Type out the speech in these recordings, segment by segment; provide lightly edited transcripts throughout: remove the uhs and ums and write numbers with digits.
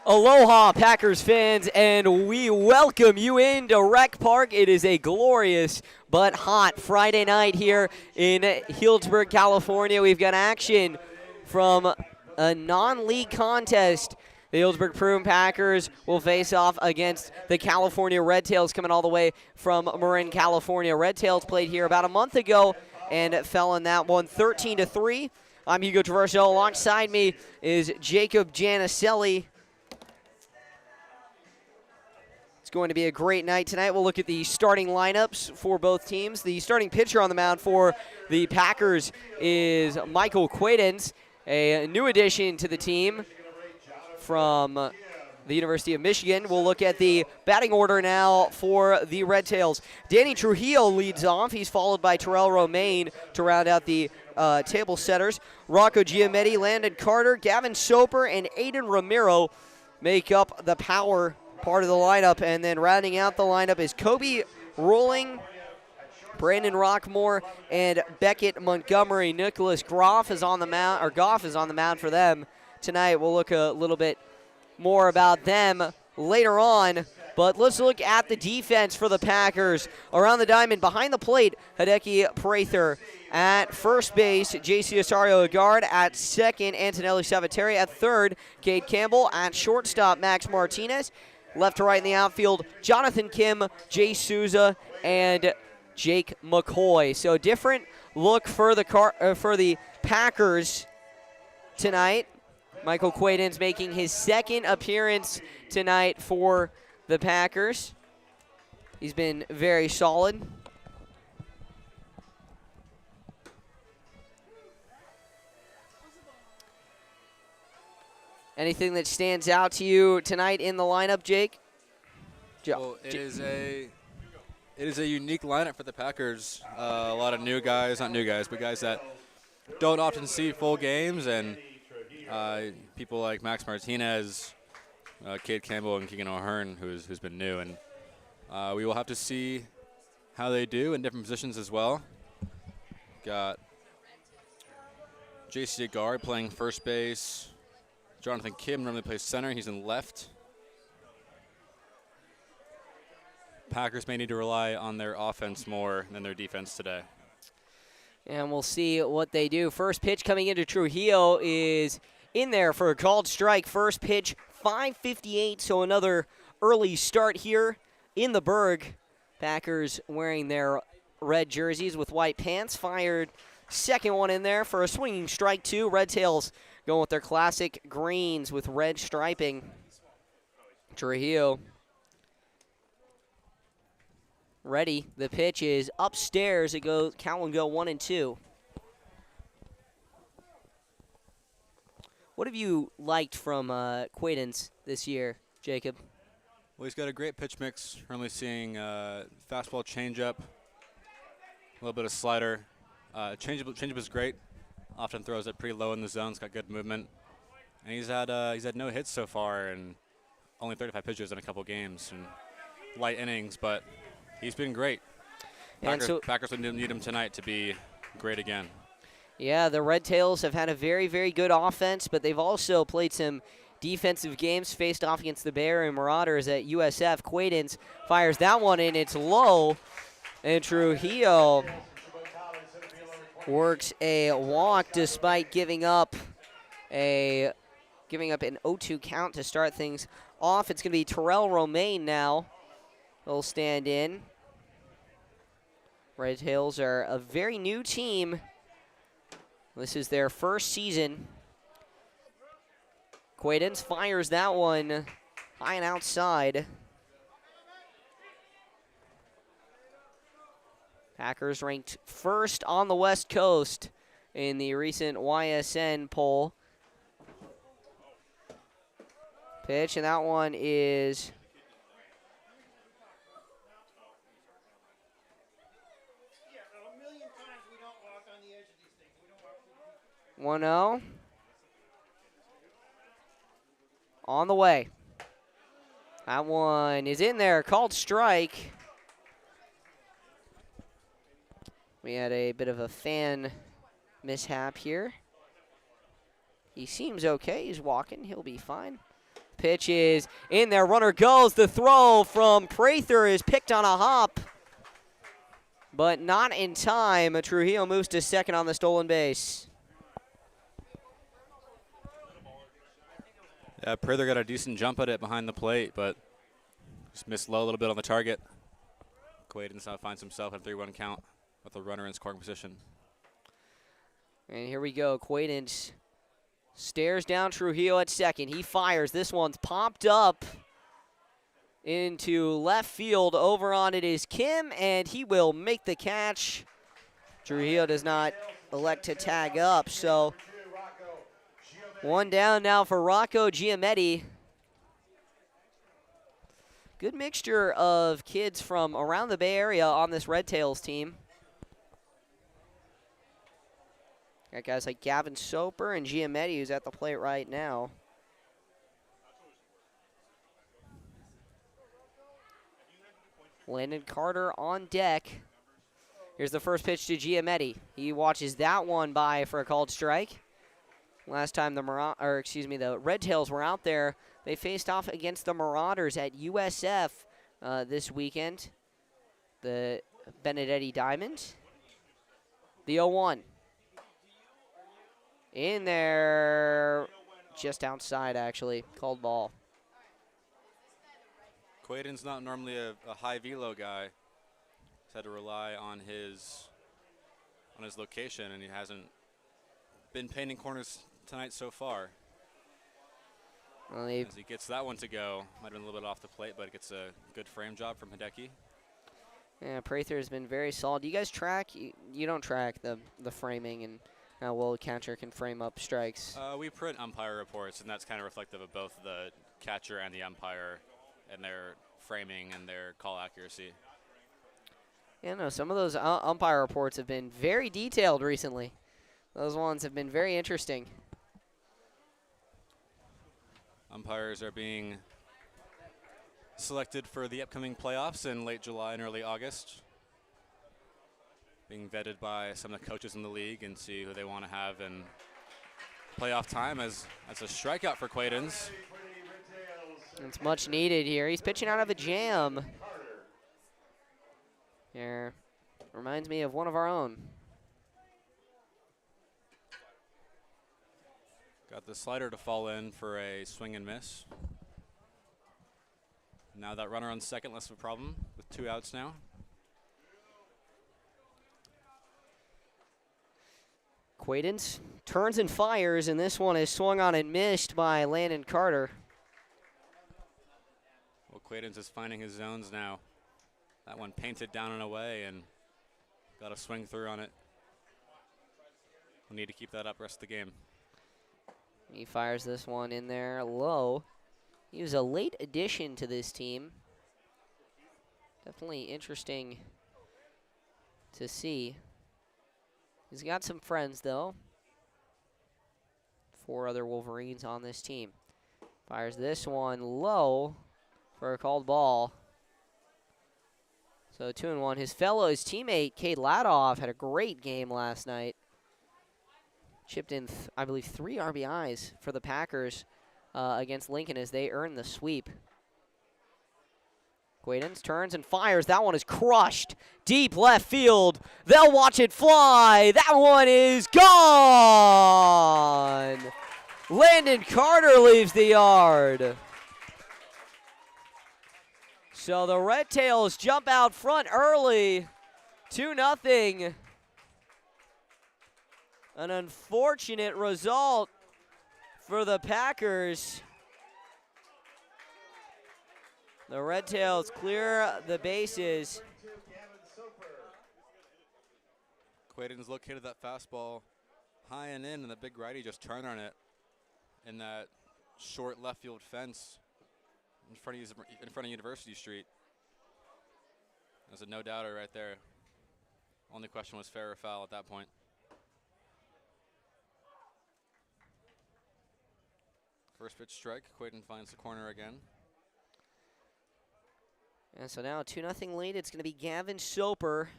Aloha, Packers fans, and we welcome you into Rec Park. It is a glorious but hot Friday night here in Healdsburg, California. We've got action from a non-league contest. The Healdsburg Prune Packers will face off against the California Red Tails coming all the way from Marin, California. Red Tails played here about a month ago and fell in that one 13-3. I'm Hugo Traverso. Alongside me is Jacob Janicelli. It's going to be a great night tonight. We'll look at the starting lineups for both teams. The starting pitcher on the mound for the Packers is Michael Quaidens, a new addition to the team from the University of Michigan. We'll look at the batting order now for the Red Tails. Danny Trujillo leads off. He's followed by Terrell Romaine to round out the table setters. Rocco Giametti, Landon Carter, Gavin Soper, and Aiden Ramiro make up the power part of the lineup, and then rounding out the lineup is Kobe Rolling, Brandon Rockmore, and Beckett Montgomery. Nicholas Goff is on the mound for them tonight. We'll look a little bit more about them later on, but let's look at the defense for the Packers. Around the diamond, behind the plate, Hideki Prather. At first base, J.C. Osario Agard. At second, Antonelli Savateri. At third, Cade Campbell. At shortstop, Max Martinez. Left to right in the outfield, Jonathan Kim, Jay Souza, and Jake McCoy. So different look for the Packers tonight. Michael Quaidens making his second appearance tonight for the Packers. He's been very solid. Anything that stands out to you tonight in the lineup, Jake? Well, it is a unique lineup for the Packers. A lot of new guys, not new guys, but guys that don't often see full games, and people like Max Martinez, Cade Campbell, and Keegan O'Hearn, who's been new, and we will have to see how they do in different positions as well. Got J.C. Agard playing first base. Jonathan Kim normally plays center. He's in left. Packers may need to rely on their offense more than their defense today. And we'll see what they do. First pitch coming into Trujillo is in there for a called strike. First pitch, 5:58, so another early start here in the Berg. Packers wearing their red jerseys with white pants. Fired second one in there for a swinging strike, two. Red Tails going with their classic greens with red striping. Trujillo ready. The pitch is upstairs. It goes, count will go 1-2. What have you liked from Quaidens this year, Jacob? Well, he's got a great pitch mix. Currently seeing fastball, changeup, a little bit of slider. Changeup is great. Often throws it pretty low in the zone. He's got good movement, and he's had no hits so far and only 35 pitches in a couple games and light innings, but he's been great. Packers would need him tonight to be great again. Yeah, the Red Tails have had a very, very good offense, but they've also played some defensive games, faced off against the Bay Area Marauders at USF. Quaidens fires that one in. It's low, and Trujillo works a walk despite giving up an 0-2 count to start things off. It's going to be Terrell Romaine now. He'll stand in. Red Tails are a very new team. This is their first season. Quaidens fires that one high and outside. Packers ranked first on the West Coast in the recent YSN poll. Pitch, and that one is 1-0. On the way. That one is in there, called strike. We had a bit of a fan mishap here. He seems okay. He's walking. He'll be fine. Pitch is in there. Runner goes. The throw from Prather is picked on a hop, but not in time. Trujillo moves to second on the stolen base. Yeah, Prather got a decent jump at it behind the plate, but just missed low a little bit on the target. Quaidens now finds himself in a 3-1 count with a runner in scoring position. And here we go. Quaidens stares down Trujillo at second. He fires. This one's popped up into left field. Over on it is Kim, and he will make the catch. Trujillo does not elect to tag up, so one down now for Rocco Giametti. Good mixture of kids from around the Bay Area on this Red Tails team. Got guys like Gavin Soper and Giametti, who's at the plate right now. Landon Carter on deck. Here's the first pitch to Giametti. He watches that one by for a called strike. Last time the Red Tails were out there, they faced off against the Marauders at USF this weekend. The Benedetti Diamond. The 0-1. In there, just outside actually, called ball. Quaidens not normally a high velo guy. He's had to rely on his location, and he hasn't been painting corners tonight so far. Well, as he gets that one to go, might have been a little bit off the plate, but it gets a good frame job from Hideki. Yeah, Prather has been very solid. You guys track? You don't track the framing and how well a catcher can frame up strikes. We print umpire reports, and that's kind of reflective of both the catcher and the umpire and their framing and their call accuracy. Yeah, no, some of those umpire reports have been very detailed recently. Those ones have been very interesting. Umpires are being selected for the upcoming playoffs in late July and early August. Being vetted by some of the coaches in the league and see who they want to have in playoff time as that's a strikeout for Quaidens. It's much needed here. He's pitching out of a jam. Here, reminds me of one of our own. Got the slider to fall in for a swing and miss. Now that runner on second, less of a problem with 2 outs now. Quaidens turns and fires, and this one is swung on and missed by Landon Carter. Well, Quaidens is finding his zones now. That one painted down and away and got a swing through on it. We'll need to keep that up rest of the game. He fires this one in there low. He was a late addition to this team. Definitely interesting to see. He's got some friends, though. 4 other Wolverines on this team. Fires this one low for a called ball. So 2-1. His teammate, Cade Ladoff, had a great game last night. Chipped in, I believe, 3 RBIs for the Packers against Lincoln as they earned the sweep. Quaidens turns and fires. That one is crushed. Deep left field. They'll watch it fly. That one is gone. Landon Carter leaves the yard. So the Red Tails jump out front early. 2-0. An unfortunate result for the Packers. The Red Tails clear the bases. Quaidens located that fastball high and in, and the big righty just turned on it in that short left field fence in front of University Street. There's a no-doubter right there. Only question was fair or foul at that point. First pitch strike. Quaidens finds the corner again. And so now 2-0 lead. It's going to be Gavin Soper,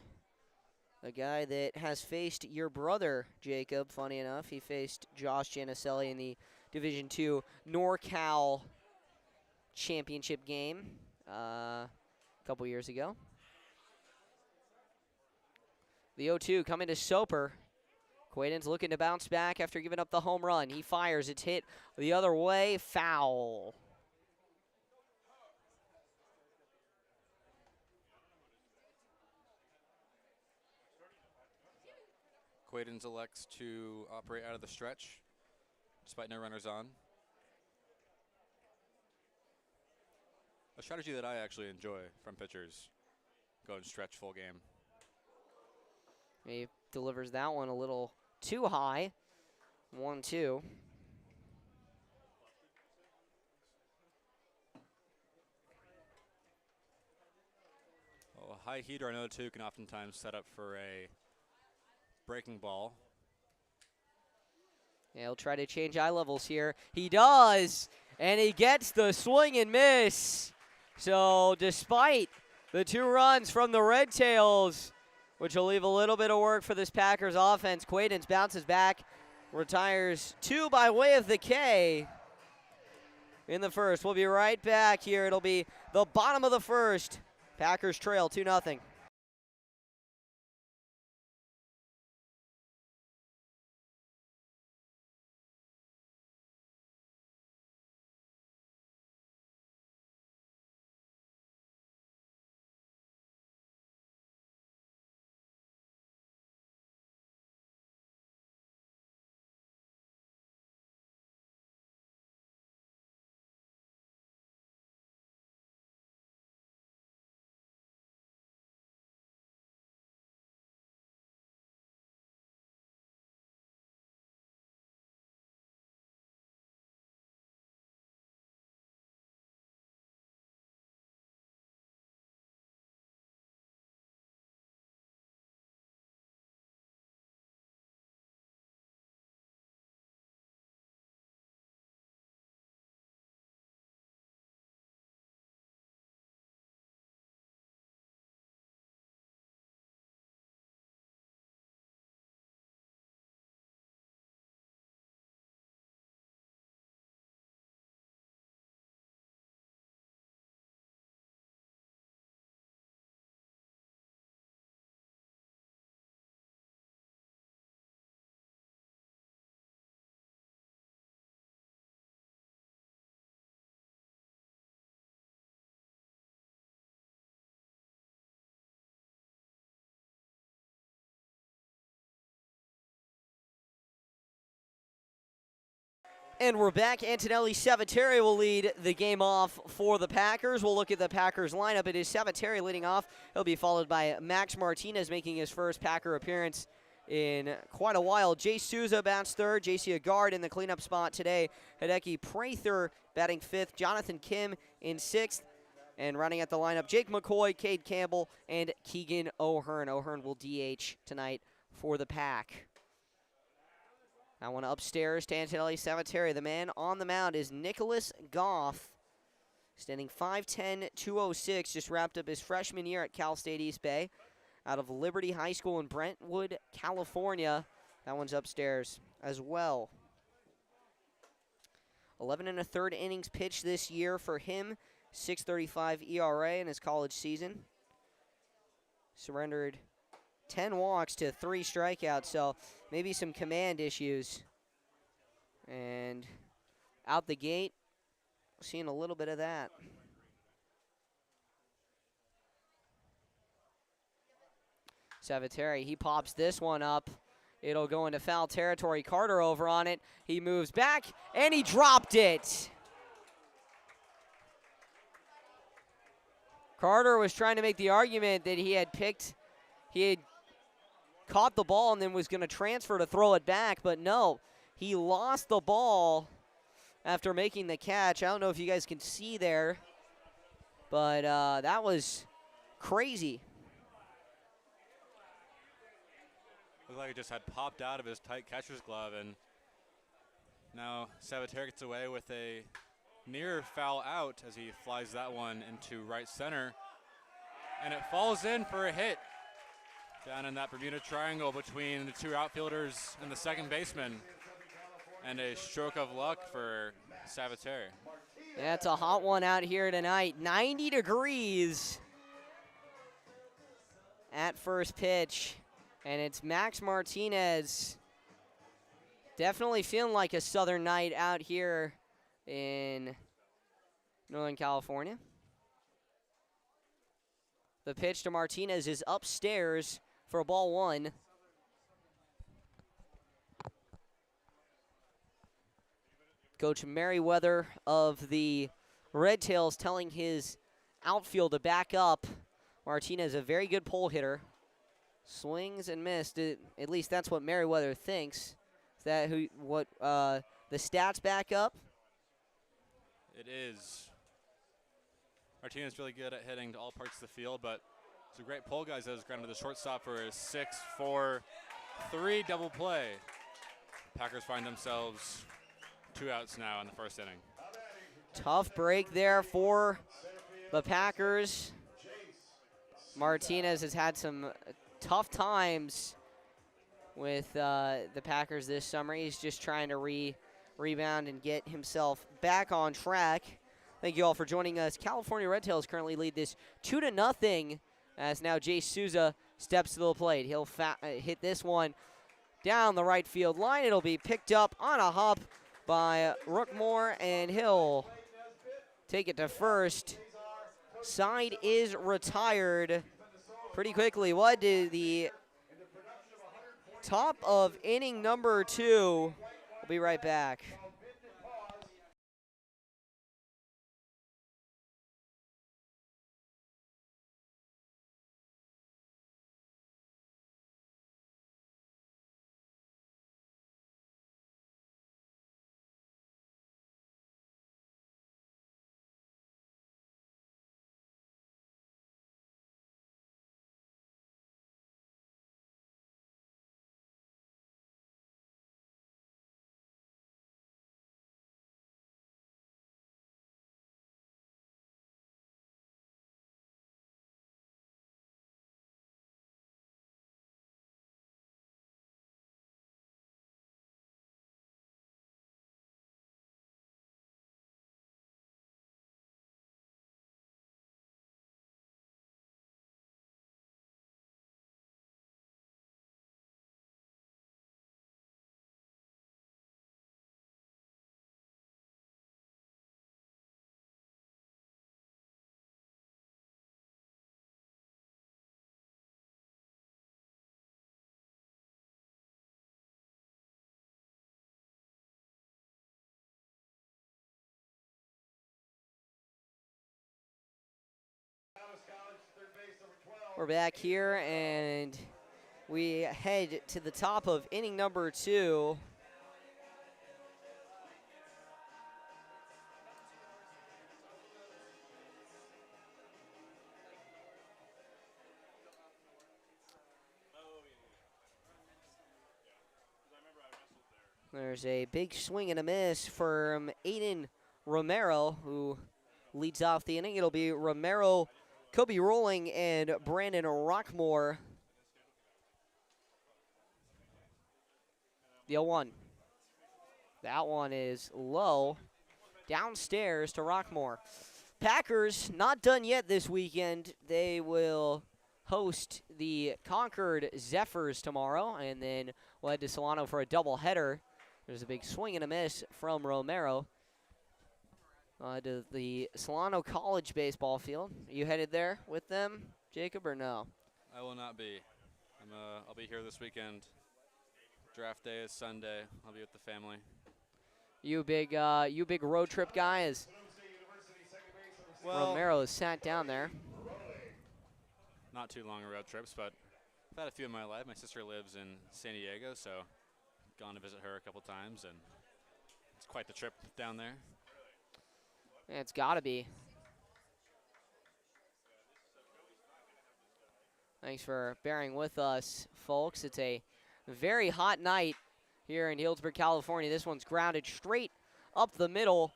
a guy that has faced your brother, Jacob, funny enough. He faced Josh Janicelli in the Division II NorCal championship game a couple years ago. The 0-2 coming to Soper. Quaden's looking to bounce back after giving up the home run. He fires. It's hit the other way. Foul. Quaden's elects to operate out of the stretch, despite no runners on. A strategy that I actually enjoy from pitchers, going stretch full game. He delivers that one a little too high. 1-2. Well, a high heater, another 2 can oftentimes set up for a breaking ball. Yeah, he'll try to change eye levels here. He does, and he gets the swing and miss. So despite the 2 runs from the Red Tails, which will leave a little bit of work for this Packers offense, Quaden's bounces back, retires 2 by way of the K in the first. We'll be right back here. It'll be the bottom of the first. Packers trail 2-0. And we're back. Antonelli Savateri will lead the game off for the Packers. We'll look at the Packers lineup. It is Savateri leading off. He'll be followed by Max Martinez making his first Packer appearance in quite a while. Jay Souza bounced third. JC Agard in the cleanup spot today. Hideki Prather batting fifth. Jonathan Kim in sixth. And running at the lineup, Jake McCoy, Cade Campbell, and Keegan O'Hearn. O'Hearn will DH tonight for the Pack. That one upstairs to Antonelli Savateri. The man on the mound is Nicholas Goff, standing 5'10", 206, just wrapped up his freshman year at Cal State East Bay, out of Liberty High School in Brentwood, California. That one's upstairs as well. 11 1/3 innings pitched this year for him, 6.35 ERA in his college season. Surrendered 10 walks to 3 strikeouts, so maybe some command issues. And out the gate, seeing a little bit of that. Savateri, he pops this one up. It'll go into foul territory. Carter over on it. He moves back, and he dropped it. Carter was trying to make the argument that he had caught the ball and then was going to transfer to throw it back, but no, he lost the ball after making the catch. I don't know if you guys can see there, but that was crazy. Looked like it just had popped out of his tight catcher's glove, and now Savateri gets away with a near foul out as he flies that one into right center, and it falls in for a hit down in that Bermuda Triangle between the 2 outfielders and the second baseman, and a stroke of luck for Savateri. Yeah, it's a hot one out here tonight. 90 degrees at first pitch. And it's Max Martinez. Definitely feeling like a southern night out here in Northern California. The pitch to Martinez is upstairs for ball one. Coach Merriweather of the Red Tails telling his outfield to back up. Martinez, a very good pole hitter. Swings and missed. At least that's what Merriweather thinks. Is that what the stats back up? It is. Martinez really good at hitting to all parts of the field, but it's a great pull, guys. That was grounded to the shortstop for a 6-4-3 double play. Packers find themselves 2 outs now in the first inning. Tough break there for the Packers. Martinez has had some tough times with the Packers this summer. He's just trying to rebound and get himself back on track. Thank you all for joining us. California Red Tails currently lead this 2-0 as now Jay Souza steps to the plate. He'll hit this one down the right field line. It'll be picked up on a hop by Rookmore, and he'll take it to first. Side is retired pretty quickly. What did the top of inning number 2? We'll be right back. We're back here, and we head to the top of inning number 2. There's a big swing and a miss from Aiden Romero, who leads off the inning. It'll be Romero, Kobe Rolling, and Brandon Rockmore. The 0-1. That one is low. Downstairs to Rockmore. Packers not done yet this weekend. They will host the Concord Zephyrs tomorrow, and then we'll head to Solano for a doubleheader. There's a big swing and a miss from Romero. To the Solano College baseball field. Are you headed there with them, Jacob, or no? I will not be. I'll be here this weekend. Draft day is Sunday. I'll be with the family. You big road trip guy, as Romero is sat down there. Not too long road trips, but I've had a few in my life. My sister lives in San Diego, so I've gone to visit her a couple times, and it's quite the trip down there. Yeah, it's got to be. Thanks for bearing with us, folks. It's a very hot night here in Healdsburg, California. This one's grounded straight up the middle.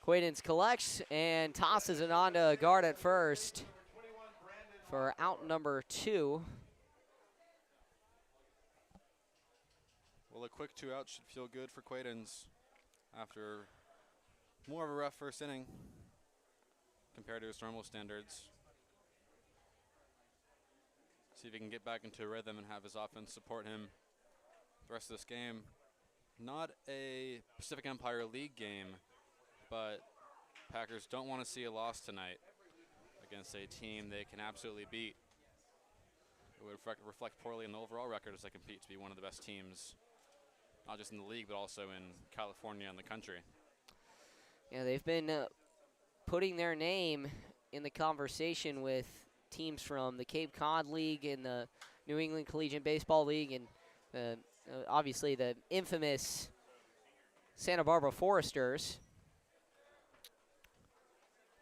Quaidens collects and tosses it onto a guard at first for out number 2. Well, a quick 2 out should feel good for Quaidens after more of a rough first inning compared to his normal standards. See if he can get back into a rhythm and have his offense support him the rest of this game. Not a Pacific Empire League game, but Packers don't want to see a loss tonight against a team they can absolutely beat. It would reflect poorly on the overall record as they compete to be one of the best teams, not just in the league, but also in California and the country. Yeah, they've been putting their name in the conversation with teams from the Cape Cod League and the New England Collegiate Baseball League, and obviously the infamous Santa Barbara Foresters.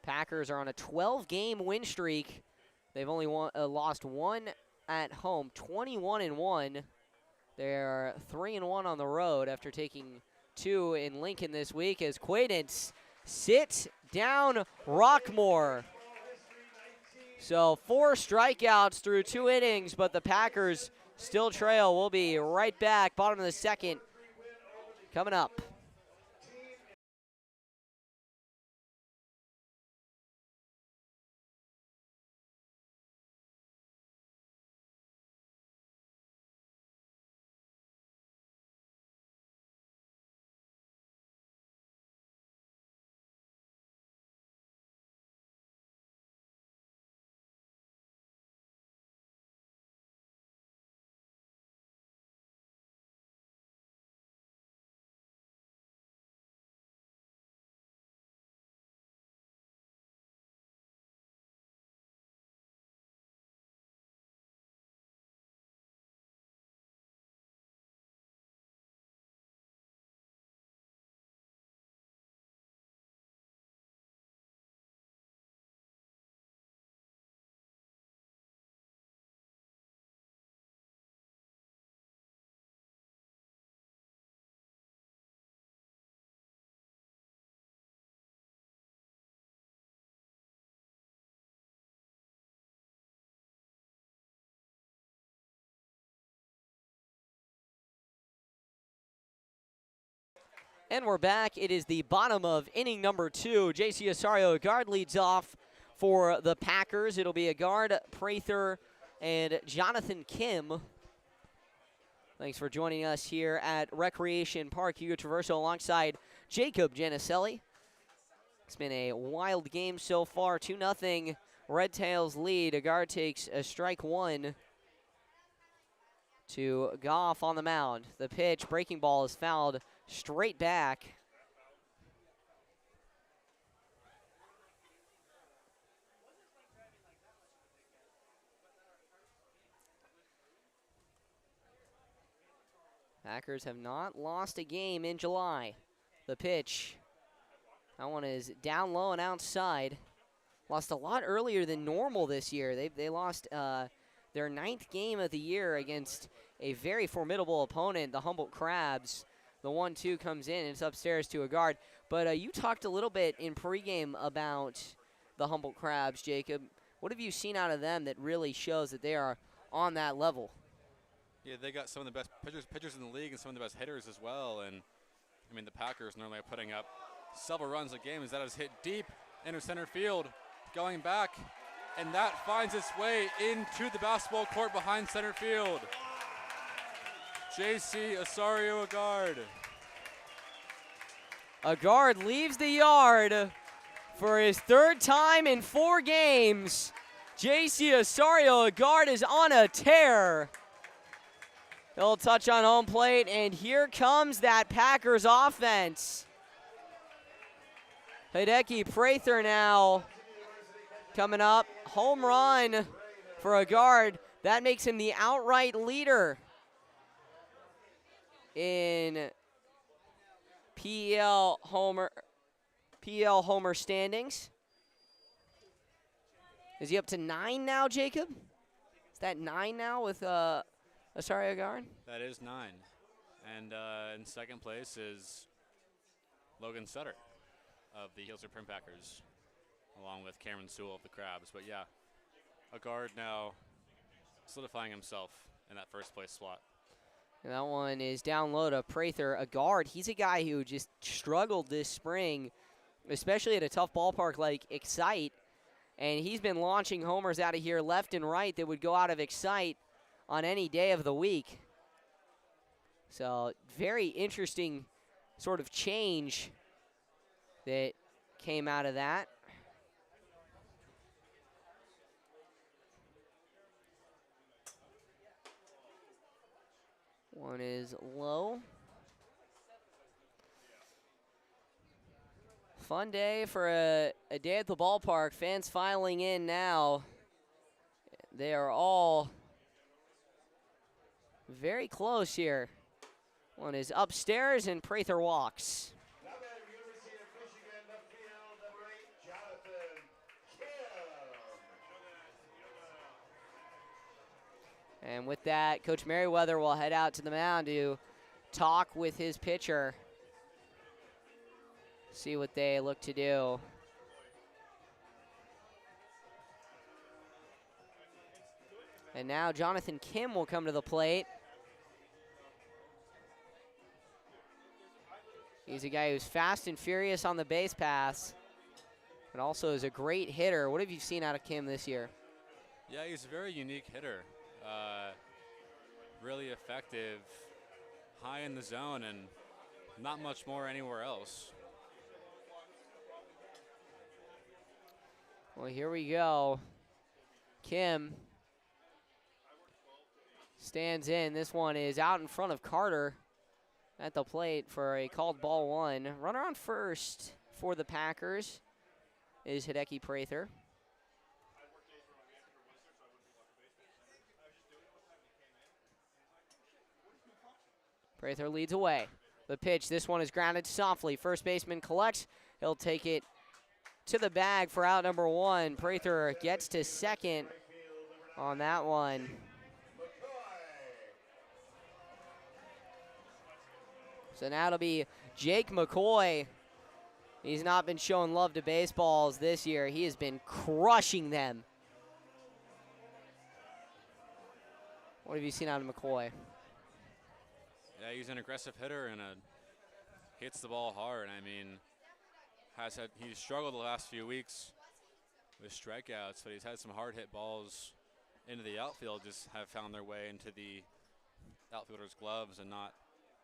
Packers are on a 12-game win streak. They've only lost one at home, 21-1. They're 3-1 on the road after taking 2 in Lincoln this week as Quaidance sits down Rockmore. So 4 strikeouts through 2 innings, but the Packers still trail. We'll be right back. Bottom of the second coming up. And we're back. It is the bottom of inning number 2. J.C. Osario guard leads off for the Packers. It'll be a guard, Prather, and Jonathan Kim. Thanks for joining us here at Recreation Park. Hugo Traverso alongside Jacob Janicelli. It's been a wild game so far. 2-0 Red Tails lead. A guard takes a strike 1 to Goff on the mound. The pitch, breaking ball is fouled straight back. Packers have not lost a game in July. The pitch, that one is down low and outside. Lost a lot earlier than normal this year. They lost their 9th game of the year against a very formidable opponent, the Humboldt Crabs. The 1-2 comes in, and it's upstairs to a guard. But you talked a little bit in pregame about the Humboldt Crabs, Jacob. What have you seen out of them that really shows that they are on that level? Yeah, they got some of the best pitchers in the league and some of the best hitters as well. And, I mean, the Packers normally are putting up several runs a game as that is hit deep into center field, going back, and that finds its way into the basketball court behind center field. J.C. Osario, a guard. A guard leaves the yard for his 3rd time in 4 games. J.C. Osario, a guard, is on a tear. He'll touch on home plate, and here comes that Packers offense. Hideki Prather now coming up. Home run for a guard. That makes him the outright leader in PL homer standings. Is he up to 9 now, Jacob? Is that 9 now with Osario guard? That is 9. And in second place is Logan Sutter of the Healdsburg Prune Packers, along with Cameron Sewell of the Crabs. But yeah, a guard now solidifying himself in that first place slot. And that one is down low to Prather, a guard. He's a guy who just struggled this spring especially at a tough ballpark like Excite. And he's been launching homers out of here left and right that would go out of Excite on any day of the week. So very interesting sort of change that came out of that. One is low. Fun day for a day at the ballpark. Fans filing in now. They are all very close here. One is upstairs and Prather walks. And with that, Coach Merriweather will head out to the mound to talk with his pitcher. See what they look to do. And now Jonathan Kim will come to the plate. He's a guy who's fast and furious on the base paths, but also is a great hitter. What have you seen out of Kim this year? Yeah, he's a very unique hitter. Really effective, high in the zone, and not much more anywhere else. Well, here we go. Kim stands in. This one is out in front of Carter at the plate for a called ball one. Runner on first for the Packers is Hideki Prather. Prather leads away. The pitch, this one is grounded softly. First baseman collects. He'll take it to the bag for out number one. Prather gets to second on that one. So now it'll be Jake McCoy. He's not been showing love to baseballs this year. He has been crushing them. What have you seen out of McCoy? Yeah, he's an aggressive hitter and hits the ball hard. I mean, he's struggled the last few weeks with strikeouts, but he's had some hard hit balls into the outfield, just have found their way into the outfielder's gloves and not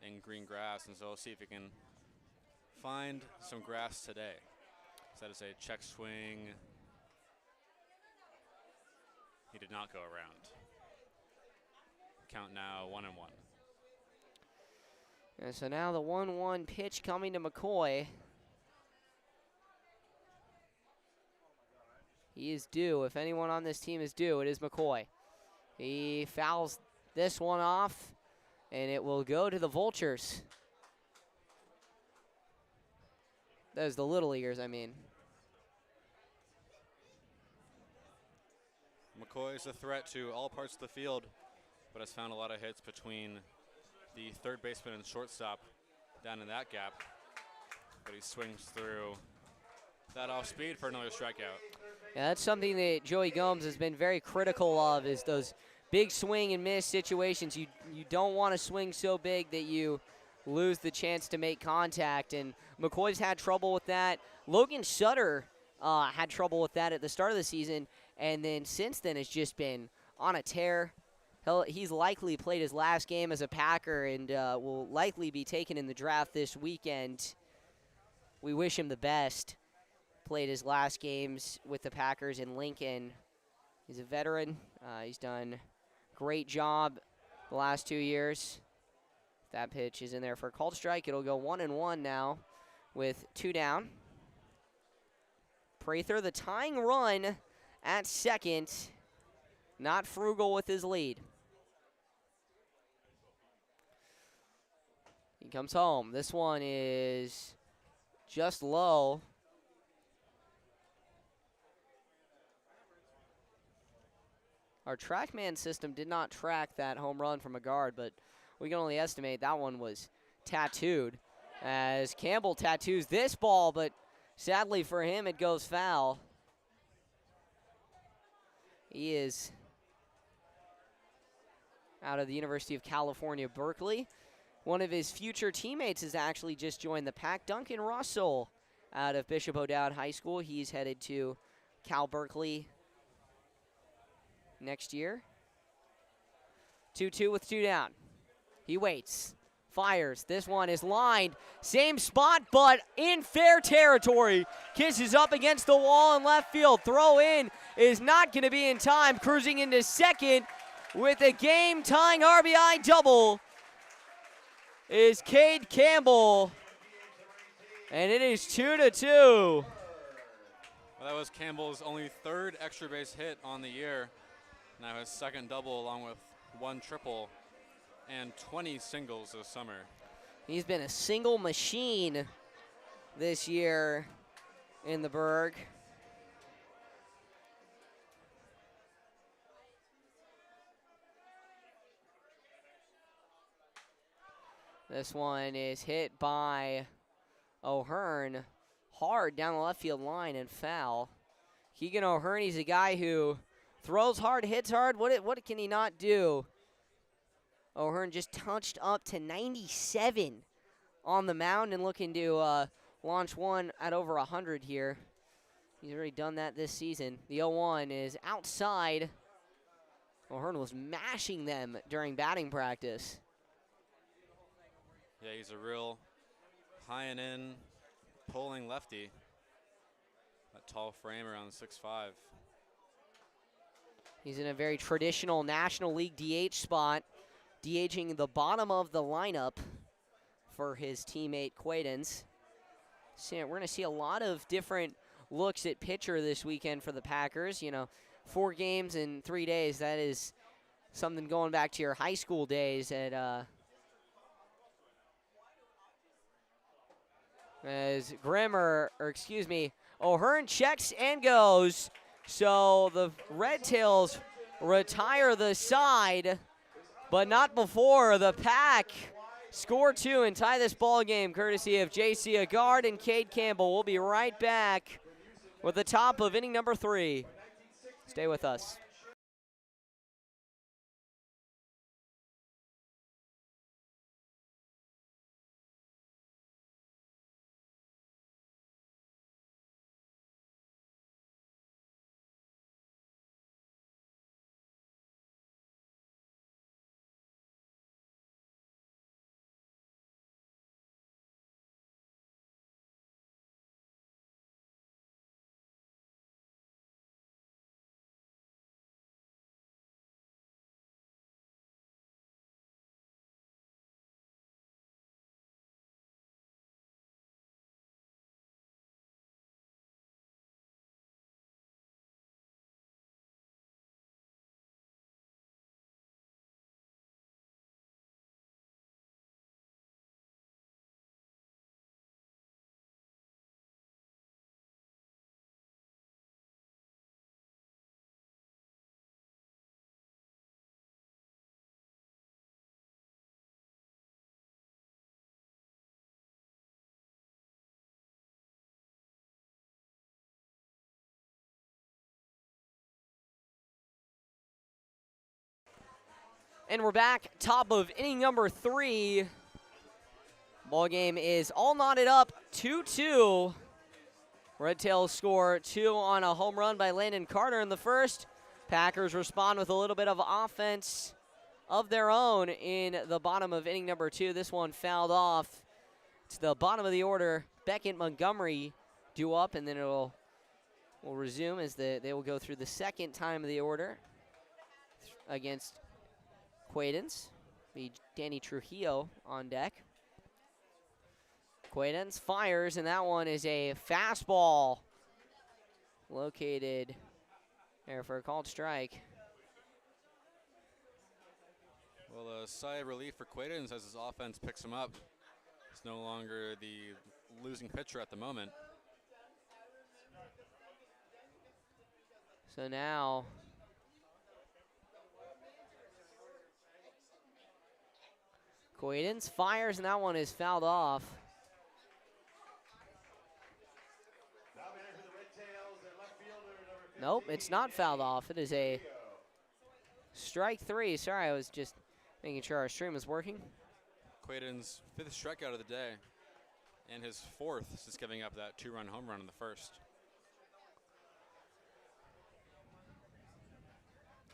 in green grass. And so we'll see if he can find some grass today. So that is a check swing. He did not go around. Count now 1-1. And so now the 1-1 pitch coming to McCoy. He is due. If anyone on this team is due, it is McCoy. He fouls this one off, and it will go to the Vultures. Those the Little Leaguers, I mean. McCoy is a threat to all parts of the field, but has found a lot of hits between the third baseman and shortstop down in that gap. But he swings through that off speed for another strikeout. Yeah, that's something that Joey Gomes has been very critical of, is those big swing and miss situations. You don't want to swing so big that you lose the chance to make contact, and McCoy's had trouble with that. Logan Sutter had trouble with that at the start of the season, and then since then has just been on a tear. He's likely played his last game as a Packer and will likely be taken in the draft this weekend. We wish him the best. Played his last games with the Packers in Lincoln. He's a veteran. He's done a great job the last 2 years. That pitch is in there for a called strike. It'll go 1-1 now with 2 down. Prather, the tying run at second. Not frugal with his lead. He comes home. This one is just low. Our TrackMan system did not track that home run from a guard, but we can only estimate that one was tattooed, as Campbell tattoos this ball, but sadly for him it goes foul. He is out of the University of California, Berkeley. One of his future teammates has actually just joined the pack. Duncan Russell out of Bishop O'Dowd High School. He's headed to Cal Berkeley next year. 2-2 with 2 down. He waits, fires. This one is lined. Same spot, but in fair territory. Kisses up against the wall in left field. Throw in is not going to be in time. Cruising into second with a game-tying RBI double is Cade Campbell. And it is 2-2. Well, that was Campbell's only 3rd extra base hit on the year. Now his 2nd double along with 1 triple and 20 singles this summer. He's been a single machine this year in the Berg. This one is hit by O'Hearn hard down the left field line and foul. Keegan O'Hearn, he's a guy who throws hard, hits hard. What can he not do? O'Hearn just touched up to 97 on the mound and looking to launch one at over 100 here. He's already done that this season. The 0-1 is outside. O'Hearn was mashing them during batting practice. Yeah, he's a real high and in pulling lefty. That tall frame around 6'5". He's in a very traditional National League DH spot, DHing the bottom of the lineup for his teammate Quaidens. So we're going to see a lot of different looks at pitcher this weekend for the Packers. You know, 4 games in 3 days, that is something going back to your high school days at as O'Hearn checks and goes. So the Red Tails retire the side, but not before the Pack score 2 and tie this ball game, courtesy of J.C. Agard and Cade Campbell. We'll be right back with the top of inning number 3. Stay with us. And we're back, top of inning number 3. Ball game is all knotted up, 2-2. Red Tails score 2 on a home run by Landon Carter in the first. Packers respond with a little bit of offense of their own in the bottom of inning number 2. This one fouled off to the bottom of the order. Beckett Montgomery due up, and then will resume as they will go through the second time of the order against Quaidens. Be Danny Trujillo on deck. Quaidens fires, and that one is a fastball located there for a called strike. Well, a sigh of relief for Quaidens as his offense picks him up. He's no longer the losing pitcher at the moment. So now Quaidens fires, and that one is fouled off. Nope, it's not fouled off. It is a strike 3. Sorry, I was just making sure our stream was working. Quaidens' 5th strikeout of the day. And his 4th since giving up that 2-run home run in the first.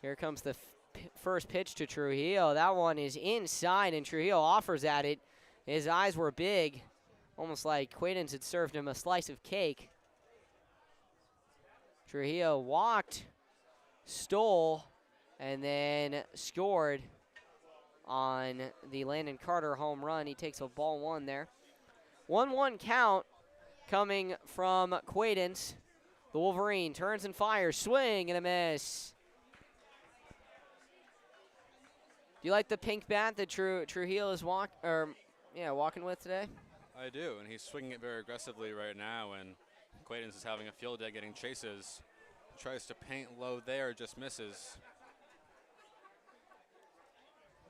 Here comes the first pitch to Trujillo. That one is inside, and Trujillo offers at it. His eyes were big, almost like Quaidens had served him a slice of cake. Trujillo walked, stole, and then scored on the Landon Carter home run. He takes a ball 1 there. 1-1 count coming from Quaidens. The Wolverine turns and fires, swing and a miss. Do you like the pink bat that Trujillo is walking with today? I do, and he's swinging it very aggressively right now, and Quaidens is having a field day getting chases. Tries to paint low there, just misses.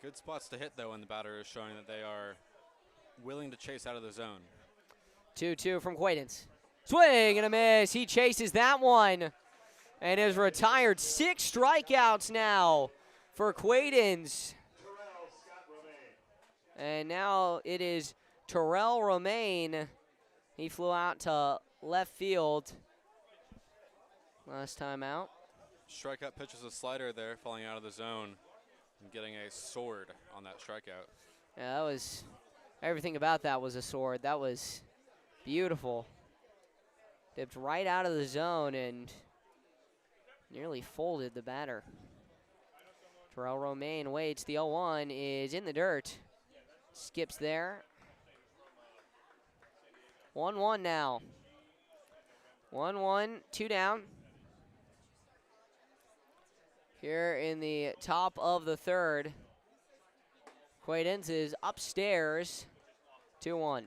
Good spots to hit, though, and the batter is showing that they are willing to chase out of the zone. 2-2 from Quaidens. Swing and a miss. He chases that one and is retired. 6 strikeouts now for Quaidens. And now it is Terrell Romaine. He flew out to left field last time out. Strikeout pitch is a slider there, falling out of the zone and getting a sword on that strikeout. Yeah, that was, everything about that was a sword. That was beautiful. Dipped right out of the zone and nearly folded the batter. Terrell Romaine waits. The 0-1 is in the dirt. Skips there. 1-1 now. 1-1, 2 down. Here in the top of the third. Quaidens is upstairs. 2-1.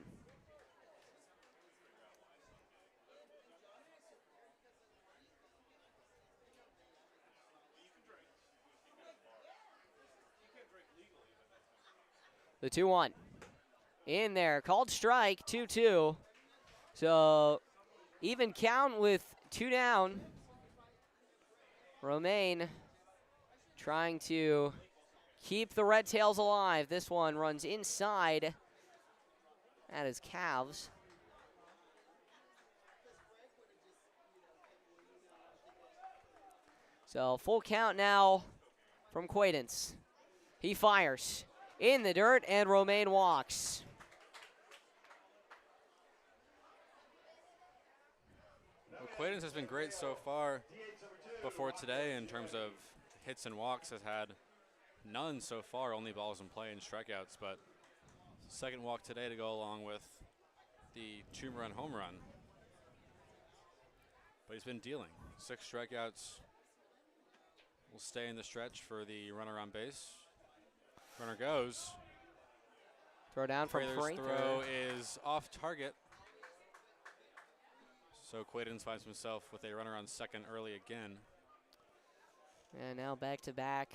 The 2-1. In there. Called strike. 2-2. So even count with 2 down. Romaine trying to keep the Red Tails alive. This one runs inside at his calves. So full count now from Quaidens. He fires in the dirt, and Romaine walks. Well, Quaidens has been great so far before today in terms of hits and walks. Has had none so far, only balls in play and strikeouts, but second walk today to go along with the 2-run home run. But he's been dealing. 6 strikeouts. Will stay in the stretch for the runner on base. Runner goes. Throw down from Prather's Frank. throw is off target. So Quaidens finds himself with a runner on second early again. And now back-to-back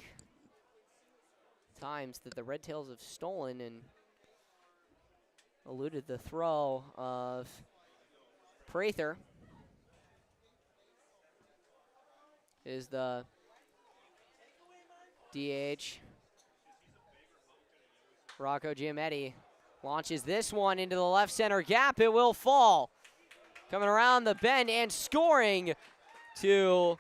times that the Red Tails have stolen and eluded the throw of Prather. Is the DH. Rocco Giametti launches this one into the left center gap. It will fall. Coming around the bend and scoring to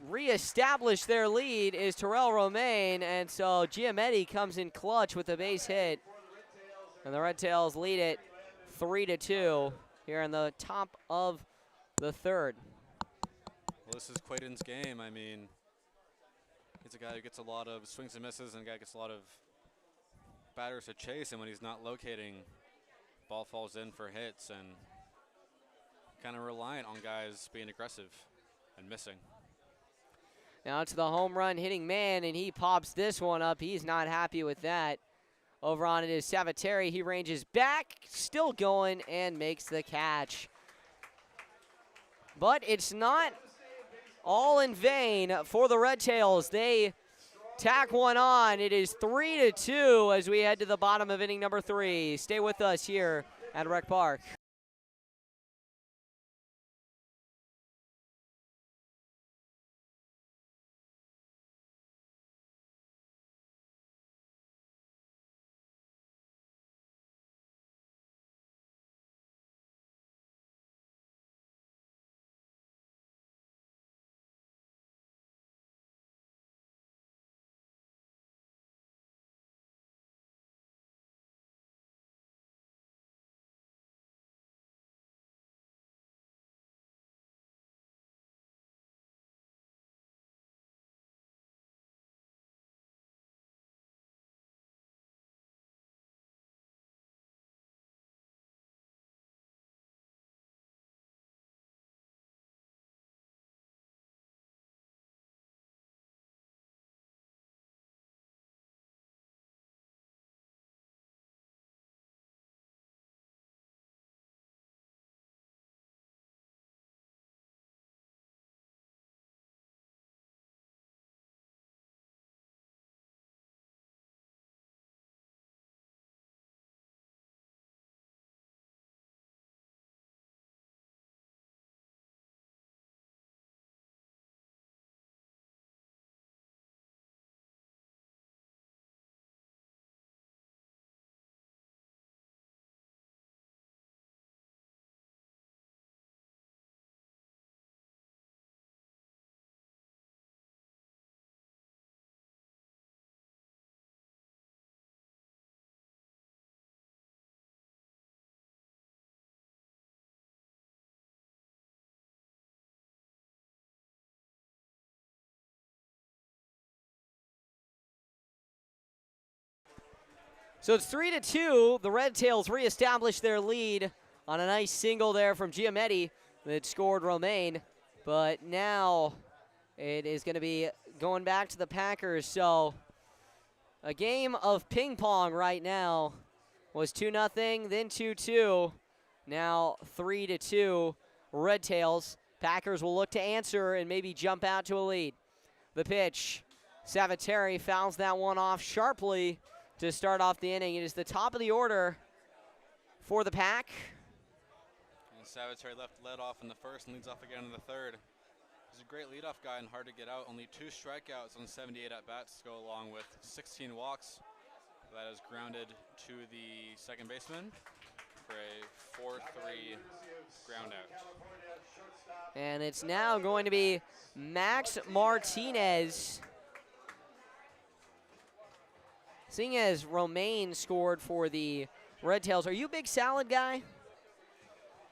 reestablish their lead is Terrell Romaine. And so Giametti comes in clutch with a base hit. And the Red Tails lead it 3-2 here in the top of the third. Well, this is Quaidens' game. I mean, he's a guy who gets a lot of swings and misses, and a guy who gets a lot of batters to chase, and when he's not locating, ball falls in for hits, and kind of reliant on guys being aggressive and missing. Now it's the home run hitting man, and he pops this one up. He's not happy with that. Over on it is Saviteri. He ranges back, still going, and makes the catch. But it's not all in vain for the Red Tails. They tack one on. It is 3-2 as we head to the bottom of inning number 3. Stay with us here at Rec Park. So it's 3-2. The Red Tails reestablish their lead on a nice single there from Giametti that scored Romaine. But now it is going to be going back to the Packers. So a game of ping pong right now was 2-0, then 2-2. Now 3-2. Red Tails. Packers will look to answer and maybe jump out to a lead. The pitch. Saviteri fouls that one off sharply to start off the inning. It is the top of the order for the Pack. And Saviteri led off in the first and leads off again in the third. He's a great leadoff guy and hard to get out. Only 2 strikeouts on 78 at-bats to go along with 16 walks. That is grounded to the second baseman for a 4-3 ground out. And it's now going to be Max Martinez. Seeing as Romaine scored for the Red Tails, are you a big salad guy?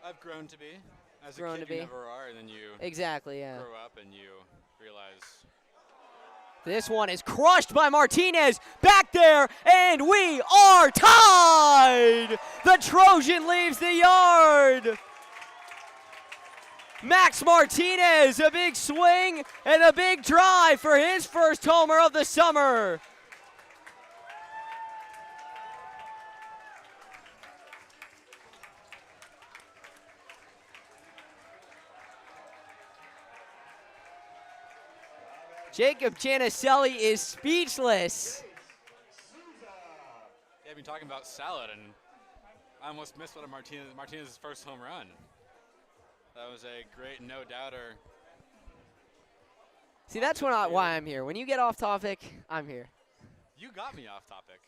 I've grown to be. As Grown a kid, to you be. never are, and then you Exactly, yeah. grow up and you realize. This one is crushed by Martinez. Back there, and we are tied! The Trojan leaves the yard. Max Martinez, a big swing and a big drive for his first homer of the summer. Jacob Janicelli is speechless. Yeah, I've been talking about salad, and I almost missed one of Martinez's first home run. That was a great no-doubter. See, that's why I'm here. When you get off topic, I'm here. You got me off topic.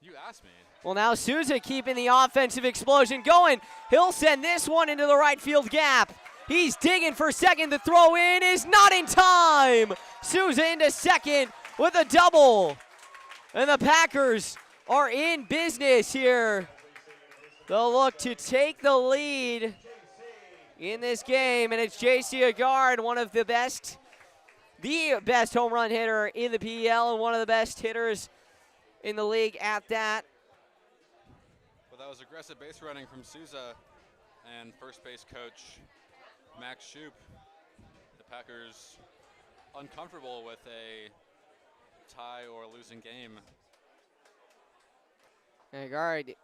You asked me. Well, now Souza keeping the offensive explosion going. He'll send this one into the right field gap. He's digging for second. The throw in is not in time. Souza into second with a double. And the Packers are in business here. They'll look to take the lead in this game. And it's J.C. Agard, one of the best home run hitter in the PEL and one of the best hitters in the league at that. Well, that was aggressive base running from Souza and first base coach Max Shoup. The Packers uncomfortable with a tie or a losing game. Agard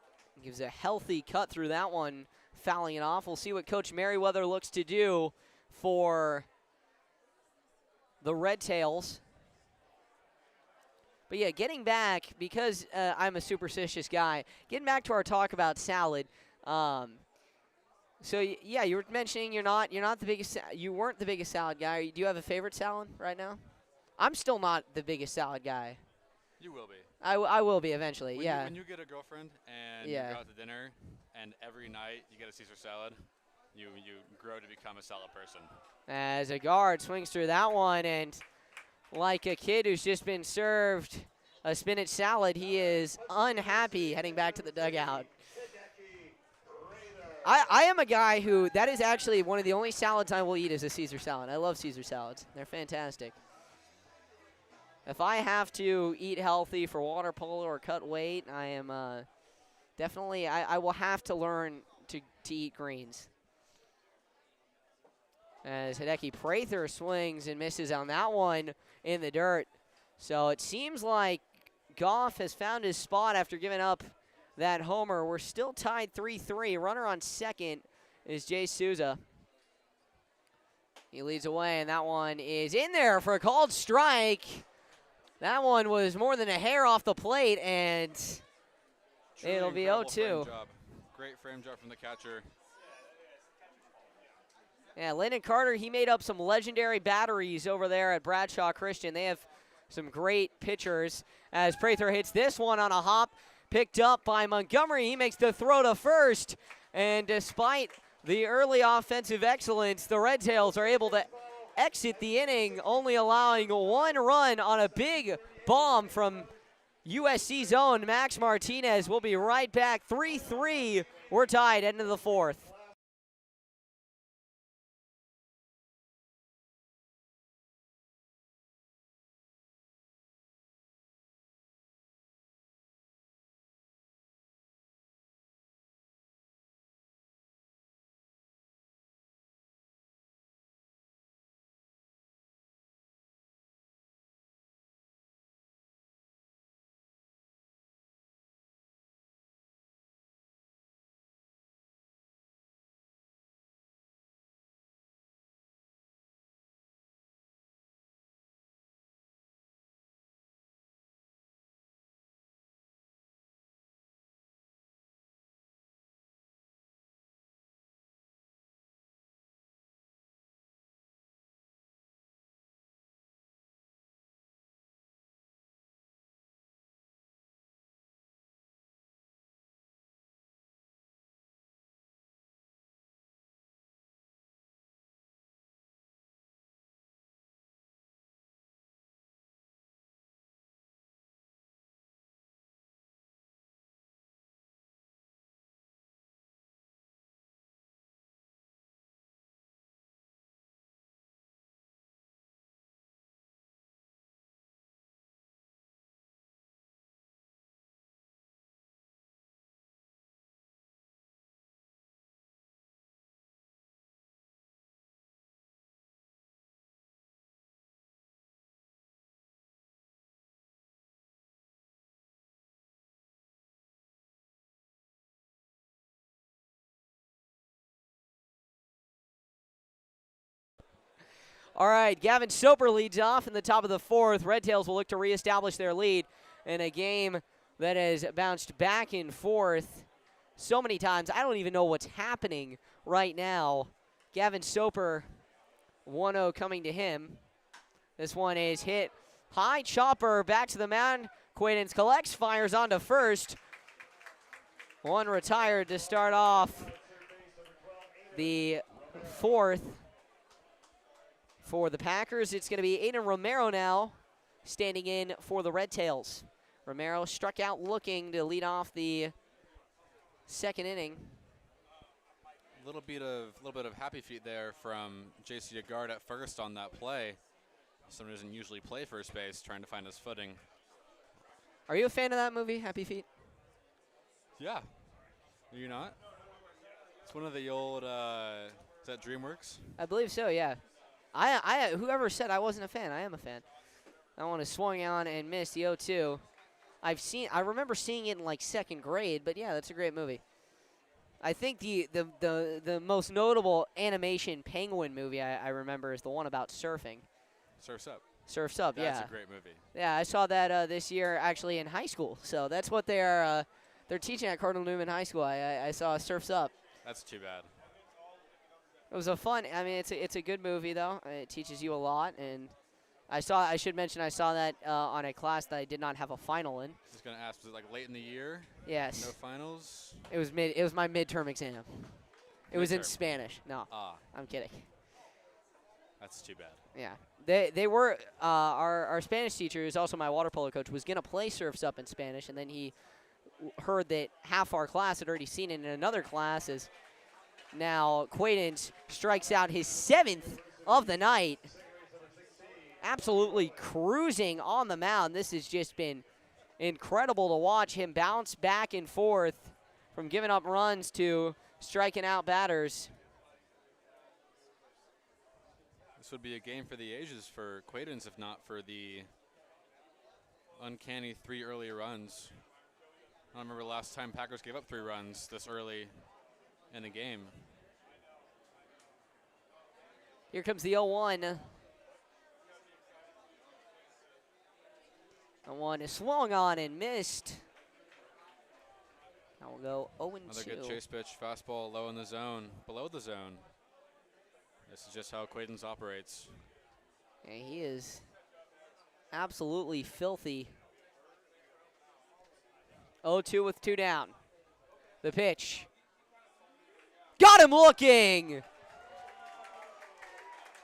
gives a healthy cut through that one, fouling it off. We'll see what Coach Merriweather looks to do for the Red Tails. But yeah, getting back, because I'm a superstitious guy, getting back to our talk about salad. So yeah, you were mentioning you weren't the biggest salad guy. Do you have a favorite salad right now? I'm still not the biggest salad guy. You will be. I will be eventually. Yeah. When you get a girlfriend and you go out to dinner, and every night you get a Caesar salad, you grow to become a salad person. As Agard swings through that one, and like a kid who's just been served a spinach salad, he is unhappy heading back to the dugout. I am a guy who, that is actually one of the only salads I will eat is a Caesar salad. I love Caesar salads. They're fantastic. If I have to eat healthy for water polo or cut weight, I am definitely, I will have to learn to eat greens. As Hideki Prather swings and misses on that one in the dirt. So it seems like Goff has found his spot after giving up that homer. We're still tied 3-3. Runner on second is Jay Souza. He leads away, and that one is in there for a called strike. That one was more than a hair off the plate, and Truly it'll be 0-2. Great frame job from the catcher. Yeah, Landon Carter, he made up some legendary batteries over there at Bradshaw Christian. They have some great pitchers as Prather hits this one on a hop. Picked up by Montgomery. He makes the throw to first. And despite the early offensive excellence, the Red Tails are able to exit the inning, only allowing one run on a big bomb from USC's own Max Martinez. We'll be right back. 3-3. We're tied, end of the fourth. All right, Gavin Soper leads off in the top of the fourth. Red Tails will look to reestablish their lead in a game that has bounced back and forth so many times. I don't even know what's happening right now. Gavin Soper, 1-0 coming to him. This one is hit high. Chopper back to the mound. Quaidens collects, fires onto first. One retired to start off the fourth. For the Packers, it's going to be Aiden Romero now standing in for the Red Tails. Romero struck out looking to lead off the second inning. A little bit of happy feet there from J.C. Agard at first on that play. Someone doesn't usually play first base, trying to find his footing. Are you a fan of that movie, Happy Feet? Yeah. Are you not? It's one of the old, is that DreamWorks? I believe so, yeah. I whoever said I wasn't a fan, I am a fan. That one is swung on and missed the 0-2. I remember seeing it in like second grade, but yeah, that's a great movie. I think the most notable animation penguin movie I remember is the one about surfing. Surf's Up. Surf's Up, yeah. That's a great movie. Yeah, I saw that this year actually in high school. So that's what they're teaching at Cardinal Newman High School. I saw Surf's Up. That's too bad. It was it's a good movie though. It teaches you a lot, and I should mention I saw that on a class that I did not have a final in. I was gonna ask, was it like late in the year? Yes. No finals? It was my midterm exam. It was in Spanish. No. I'm kidding. That's too bad. Yeah. They were our Spanish teacher, who's also my water polo coach, was gonna play Surf's Up in Spanish, and then he heard that half our class had already seen it in another class. As now Quaidens strikes out his 7th of the night. Absolutely cruising on the mound. This has just been incredible to watch him bounce back and forth from giving up runs to striking out batters. This would be a game for the ages for Quaidens, if not for the uncanny 3 early runs. I don't remember the last time Packers gave up 3 runs this early in a game. Here comes the 0-1. The one is swung on and missed. Now we'll go 0-2. Another good chase pitch, fastball low in the zone, below the zone. This is just how Quaidens operates. And he is absolutely filthy. 0-2 with 2 down. The pitch. Got him looking!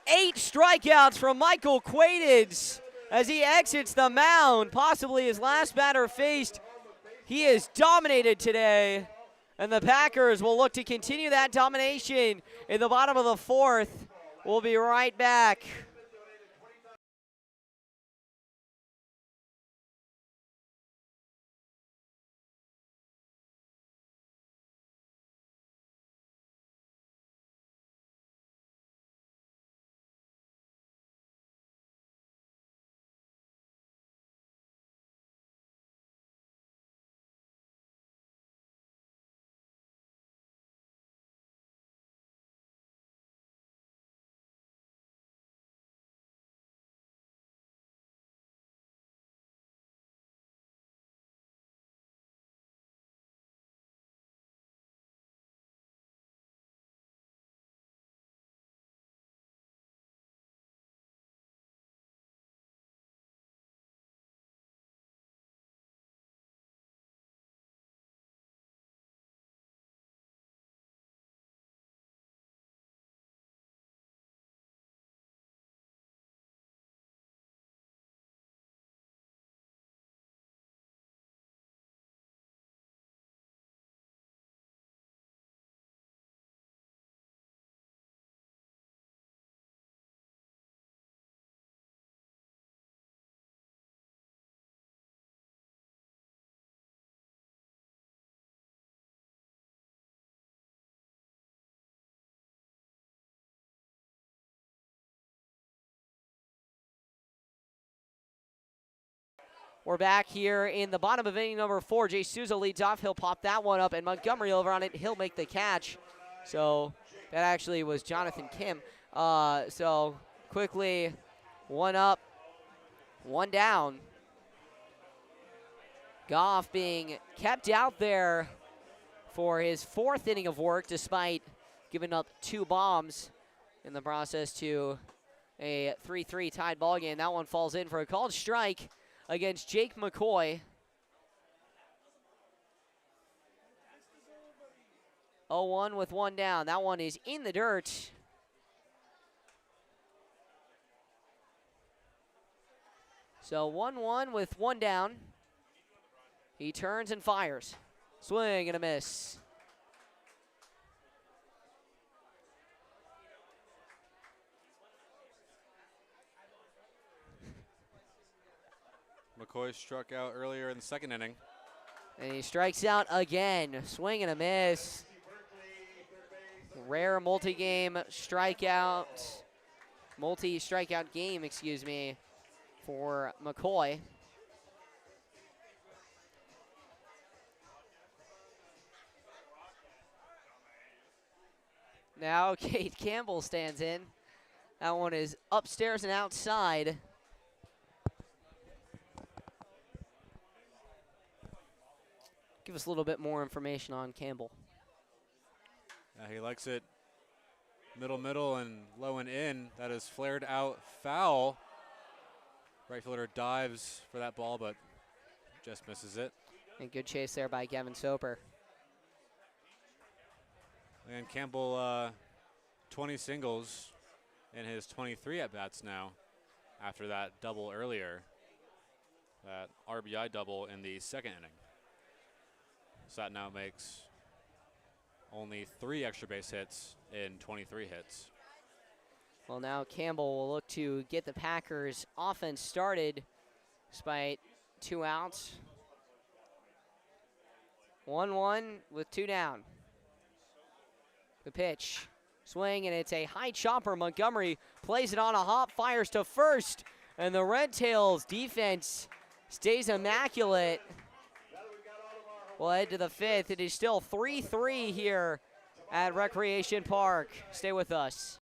8 strikeouts from Michael Quaidens as he exits the mound, possibly his last batter faced. He is dominated today, and the Packers will look to continue that domination in the bottom of the 4th. We'll be right back. We're back here in the bottom of inning number 4. Jay Souza leads off. He'll pop that one up, and Montgomery over on it. He'll make the catch. So that actually was Jonathan Kim. So quickly, one up, one down. Goff being kept out there for his 4th inning of work despite giving up 2 bombs in the process to a 3-3 tied ball game. That one falls in for a called strike against Jake McCoy. 0-1 with 1 down. That one is in the dirt. So 1-1 with 1 down. He turns and fires. Swing and a miss. McCoy struck out earlier in the 2nd inning. And he strikes out again. Swing and a miss. Rare multi-strikeout game, excuse me, for McCoy. Now Kate Campbell stands in. That one is upstairs and outside. Give us a little bit more information on Campbell. He likes it middle, and low and in. That is flared out foul. Right fielder dives for that ball, but just misses it. And good chase there by Gavin Soper. And Campbell, 20 singles in his 23 at-bats now after that double earlier, that RBI double in the 2nd inning. So that now makes only 3 extra base hits in 23 hits. Well, now Campbell will look to get the Packers offense started despite 2 outs. 1-1 with 2 down. The pitch. Swing, and it's a high chopper. Montgomery plays it on a hop, fires to first, and the Red Tails defense stays immaculate. We'll head to the 5th. It is still 3-3 here at Recreation Park. Stay with us.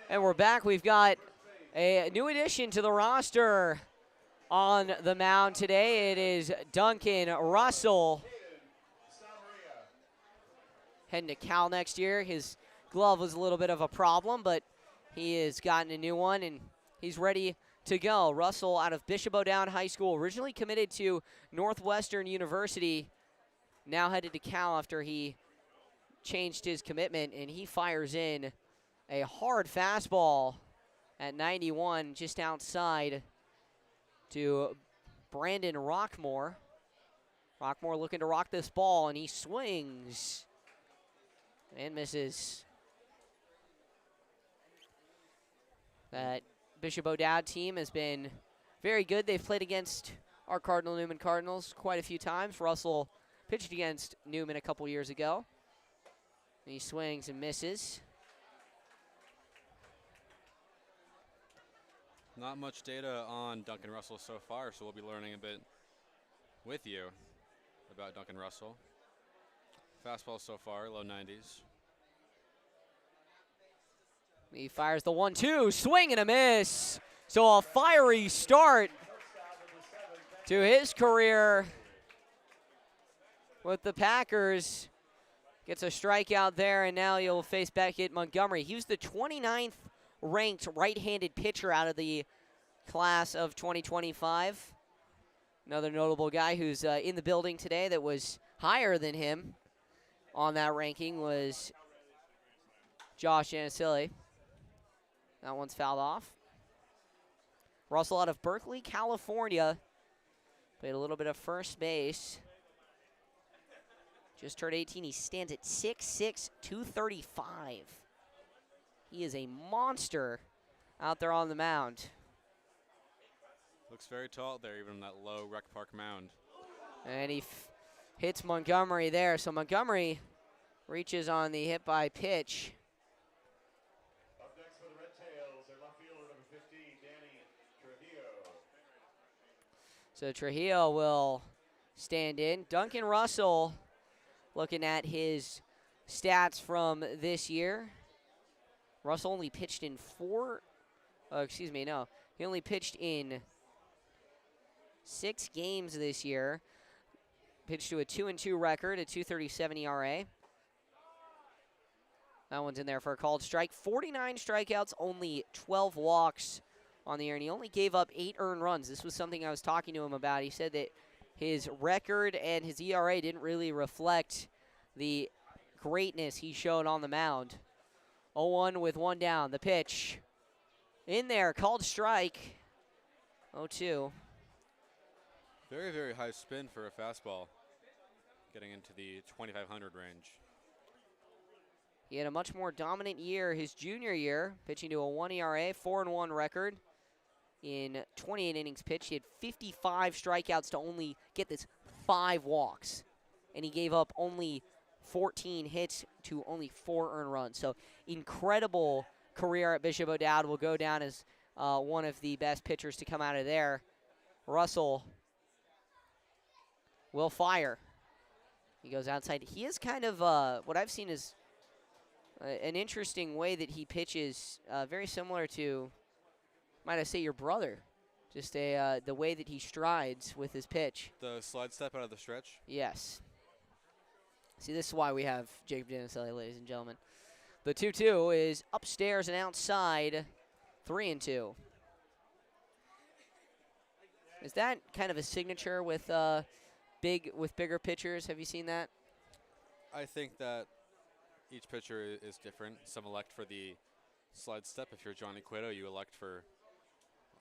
And we're back. We've got a new addition to the roster on the mound today. It is Duncan Russell. Heading to Cal next year. His glove was a little bit of a problem, but he has gotten a new one, and he's ready to go. Russell out of Bishop O'Dowd High School, originally committed to Northwestern University, now headed to Cal after he changed his commitment, and he fires in a hard fastball at 91 just outside to Brandon Rockmore. Rockmore looking to rock this ball, and he swings and misses. That Bishop O'Dowd team has been very good. They've played against our Cardinal Newman Cardinals quite a few times. Russell pitched against Newman a couple years ago. He swings and misses. Not much data on Duncan Russell so far, so we'll be learning a bit with you about Duncan Russell. Fastball so far, low 90s. He fires the 1-2, swing and a miss. So a fiery start to his career with the Packers. Gets a strikeout there, and now he'll face Beckett Montgomery. He was the 29th ranked right-handed pitcher out of the class of 2025. Another notable guy who's in the building today that was higher than him on that ranking was Josh Anacilli. That one's fouled off. Russell out of Berkeley, California. Played a little bit of first base. Just turned 18. He stands at 6'6", 235. He is a monster out there on the mound. Looks very tall there, even on that low Rec Park mound. And he hits Montgomery there. So Montgomery reaches on the hit by pitch. Up next for the Red Tails, their left fielder, number 15, Danny Trujillo. So Trujillo will stand in. Duncan Russell, looking at his stats from this year. Russell only pitched in he only pitched in 6 games this year. Pitched to a 2-2 record, a 2.37 ERA. That one's in there for a called strike. 49 strikeouts, only 12 walks on the year, and he only gave up 8 earned runs. This was something I was talking to him about. He said that his record and his ERA didn't really reflect the greatness he showed on the mound. 0-1 with 1 down. The pitch in there, called strike. 0-2. Very, very high spin for a fastball, getting into the 2,500 range. He had a much more dominant year his junior year, pitching to a 1 ERA, 4-1 record. In 28 innings pitched, he had 55 strikeouts to only, get this, 5 walks. And he gave up only 14 hits to only 4 earned runs. So incredible career at Bishop O'Dowd. Will go down as one of the best pitchers to come out of there. Russell will fire. He goes outside. He is kind of, what I've seen is an interesting way that he pitches, very similar to, might I say, your brother. Just the way that he strides with his pitch. The slide step out of the stretch? Yes. See, this is why we have Jacob Janicelli, ladies and gentlemen. The 2-2 is upstairs and outside, 3-2. Is that kind of a signature with bigger pitchers? Have you seen that? I think that each pitcher is different. Some elect for the slide step. If you're Johnny Cueto, you elect for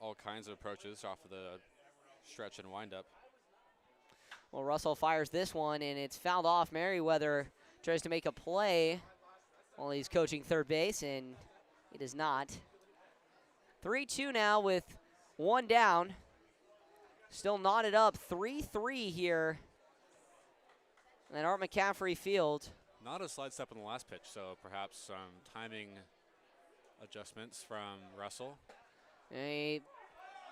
all kinds of approaches off of the stretch and windup. Well, Russell fires this one, and it's fouled off. Merriweather tries to make a play while he's coaching third base, and he does not. 3-2 now with 1 down. Still knotted up, 3-3 here at Art McCaffrey Field. Not a slide step on the last pitch, so perhaps some timing adjustments from Russell. And he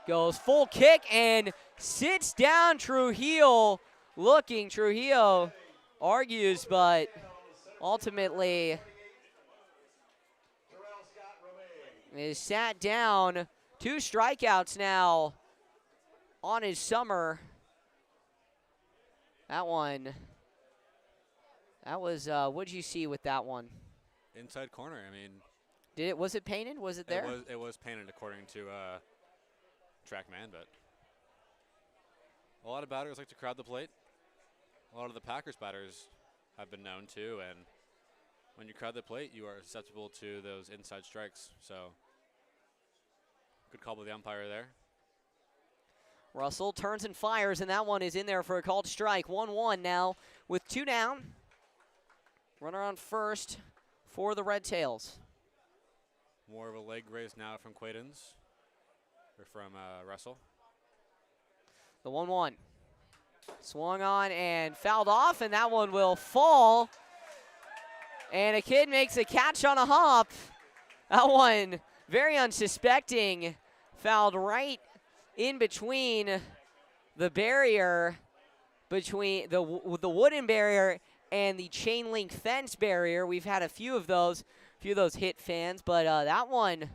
goes full kick and sits down Trujillo. Trujillo argues, but ultimately is sat down. 2 strikeouts now on his summer. That one, that was, what did you see with that one? Inside corner. I mean, Was it painted? Was it there? It was painted according to TrackMan, but a lot of batters like to crowd the plate. A lot of the Packers batters have been known to, and when you crowd the plate, you are susceptible to those inside strikes. So, good call by the umpire there. Russell turns and fires, and that one is in there for a called strike. 1-1 now with 2 down. Runner on first for the Red Tails. More of a leg raise now from Quaidens, or from Russell. The 1-1. Swung on and fouled off, and that one will fall. And a kid makes a catch on a hop. That one very unsuspecting. Fouled right in between the barrier, between the wooden barrier and the chain link fence barrier. We've had a few of those hit fans, but that one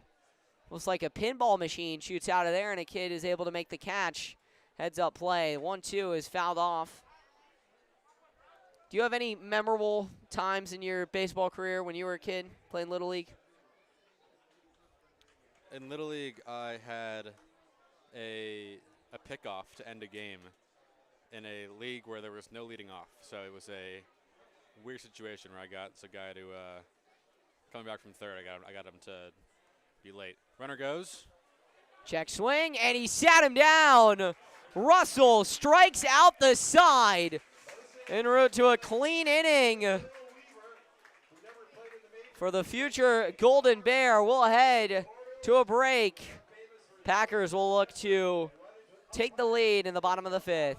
looks like a pinball machine shoots out of there, and a kid is able to make the catch. Heads up play. 1-2 is fouled off. Do you have any memorable times in your baseball career when you were a kid playing Little League? In Little League, I had a pickoff to end a game in a league where there was no leading off. So it was a weird situation where I got a guy to coming back from third. I got him to be late. Runner goes. Check swing, and he sat him down. Russell strikes out the side en route to a clean inning for the future Golden Bear. We'll head to a break. Packers will look to take the lead in the bottom of the 5th.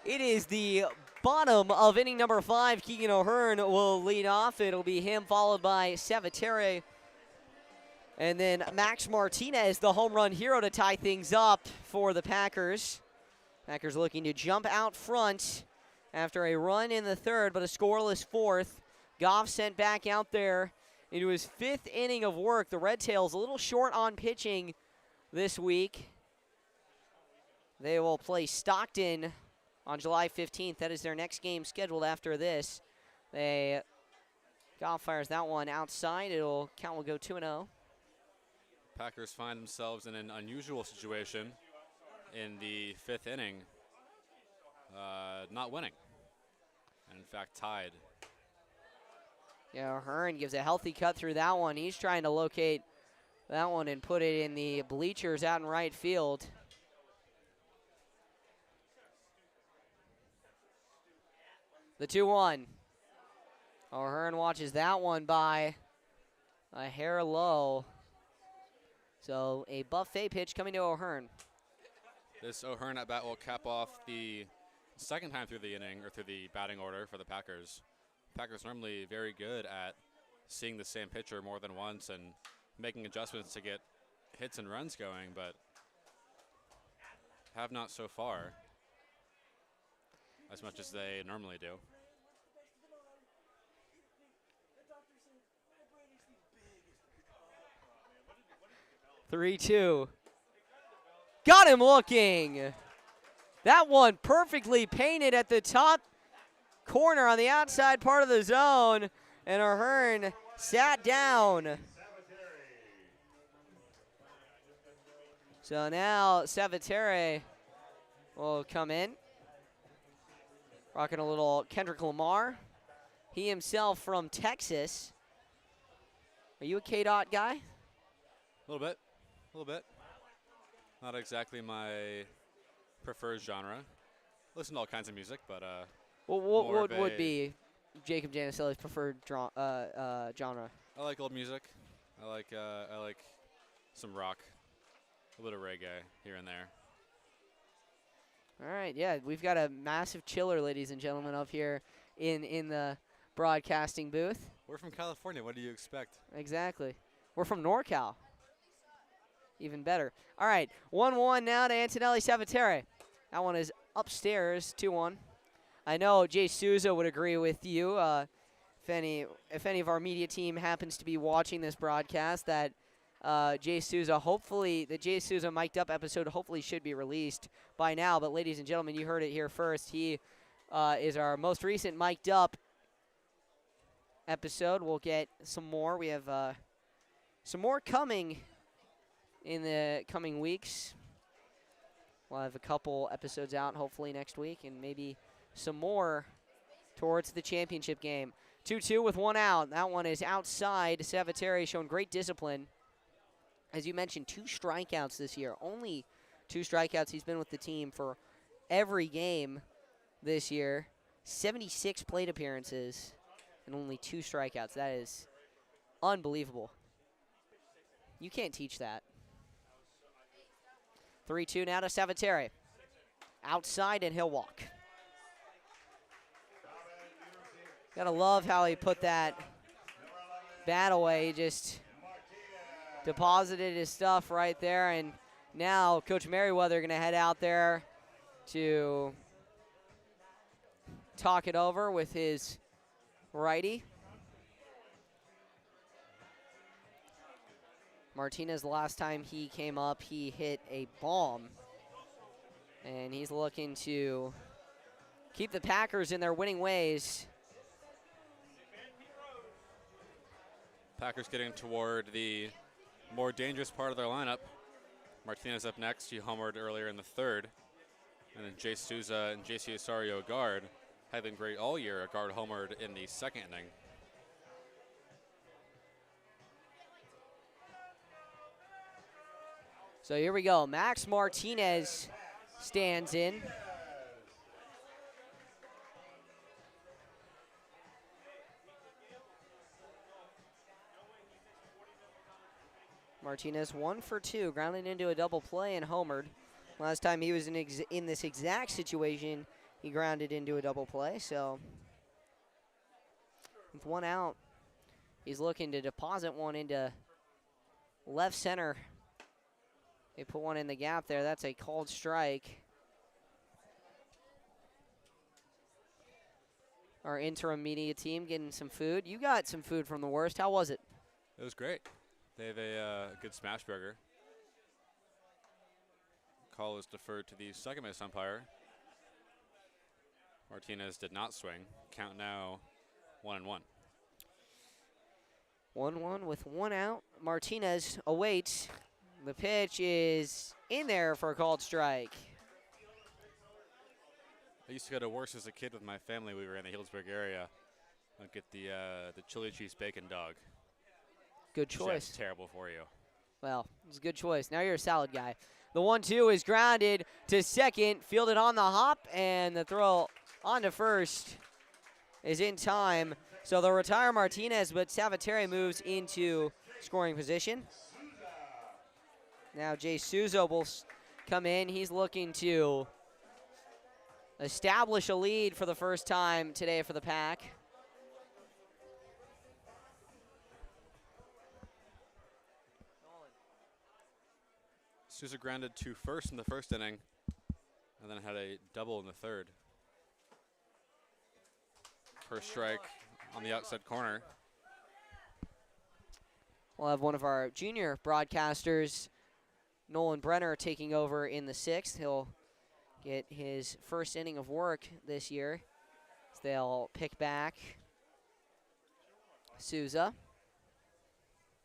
It is the bottom of inning number 5. Keegan O'Hearn will lead off. It'll be him followed by Savitere. And then Max Martinez, the home run hero, to tie things up for the Packers. Packers looking to jump out front after a run in the 3rd, but a scoreless 4th. Goff sent back out there into his 5th inning of work. The Red Tails a little short on pitching this week. They will play Stockton on July 15th. That is their next game scheduled after this. Goff fires that one outside. Count will go 2-0. Packers find themselves in an unusual situation in the 5th inning, not winning, and in fact tied. Yeah, O'Hearn gives a healthy cut through that one. He's trying to locate that one and put it in the bleachers out in right field. The 2-1. O'Hearn watches that one by a hair low. So a buffet pitch coming to O'Hearn. This O'Hearn at bat will cap off the 2nd time through the inning, or through the batting order for the Packers. Packers normally very good at seeing the same pitcher more than once and making adjustments to get hits and runs going, but have not so far, as much as they normally do. Three, two. Got him looking. That one perfectly painted at the top corner on the outside part of the zone, and Ahern sat down. So now Savatere will come in, rocking a little Kendrick Lamar. He himself from Texas. Are you a K-Dot guy? A little bit. A little bit. Not exactly my preferred genre. Listen to all kinds of music, but Well, what would be Jacob Janicelli's preferred genre? I like old music. I like some rock, a little bit of reggae here and there. All right, yeah, we've got a massive chiller, ladies and gentlemen, up here in the broadcasting booth. We're from California. What do you expect? Exactly. We're from NorCal. Even better. All right, 1-1 now to Antonelli Savatere. That one is upstairs, 2-1. I know Jay Souza would agree with you. If any of our media team happens to be watching this broadcast, that Jay Souza, hopefully, the Jay Souza mic'd up episode hopefully should be released by now. But ladies and gentlemen, you heard it here first. He is our most recent mic'd up episode. We'll get some more. We have some more coming in the coming weeks. We'll have a couple episodes out hopefully next week, and maybe some more towards the championship game. 2-2 with one out. That one is outside. Savatere showing great discipline. As you mentioned, 2 strikeouts this year. Only 2 strikeouts. He's been with the team for every game this year. 76 plate appearances and only 2 strikeouts. That is unbelievable. You can't teach that. 3-2 now to Savatere. Outside, and he'll walk. Gotta love how he put that bat away. He just deposited his stuff right there, and now Coach Merriweather gonna head out there to talk it over with his righty. Martinez, the last time he came up, he hit a bomb, and he's looking to keep the Packers in their winning ways. Packers getting toward the more dangerous part of their lineup. Martinez up next. He homered earlier in the 3rd. And then Jay Souza and JC Osorio guard have been great all year. A guard homered in the 2nd inning. So here we go. Max Martinez stands in. Martinez 1 for 2, grounded into a double play and homered. Last time he was in this exact situation, he grounded into a double play. So with one out, he's looking to deposit one into left center. They put one in the gap there. That's a called strike. Our interim media team getting some food. You got some food from the worst. How was it? It was great. They have a good smash burger. Call is deferred to the second base umpire. Martinez did not swing. Count now 1-1. 1-1 with one out. Martinez awaits. The pitch is in there for a called strike. I used to go to Works as a kid with my family. We were in the Healdsburg area. I'd get the chili cheese bacon dog. Good choice. That's terrible for you. Well, it's a good choice. Now you're a salad guy. The 1-2 is grounded to second, fielded on the hop, and the throw onto first is in time. So they'll retire Martinez, but Savatere moves into scoring position. Now Jay Souza will come in. He's looking to establish a lead for the first time today for the Pack. Souza grounded to first in the 1st inning. and then had a double in the third. First strike on the outside corner. We'll have one of our junior broadcasters, Nolan Brenner, taking over in the 6th. He'll get his first inning of work this year. So they'll pick back Souza,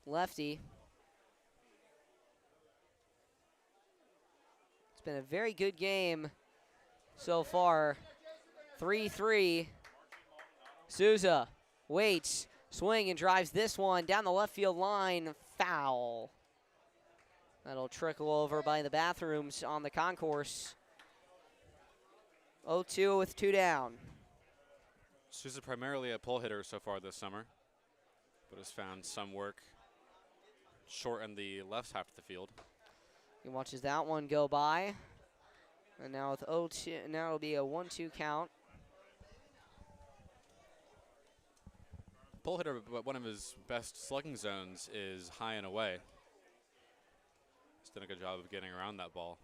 lefty. It's been a very good game so far. 3-3. Souza waits, swing, and drives this one down the left field line. Foul. That'll trickle over by the bathrooms on the concourse. 0-2 with 2 down. Souza primarily a pull hitter so far this summer, but has found some work short in the left half of the field. He watches that one go by. And now with 0-2, now it'll be a 1-2 count. Pull hitter, but one of his best slugging zones is high and away. He's done a good job of getting around that ball.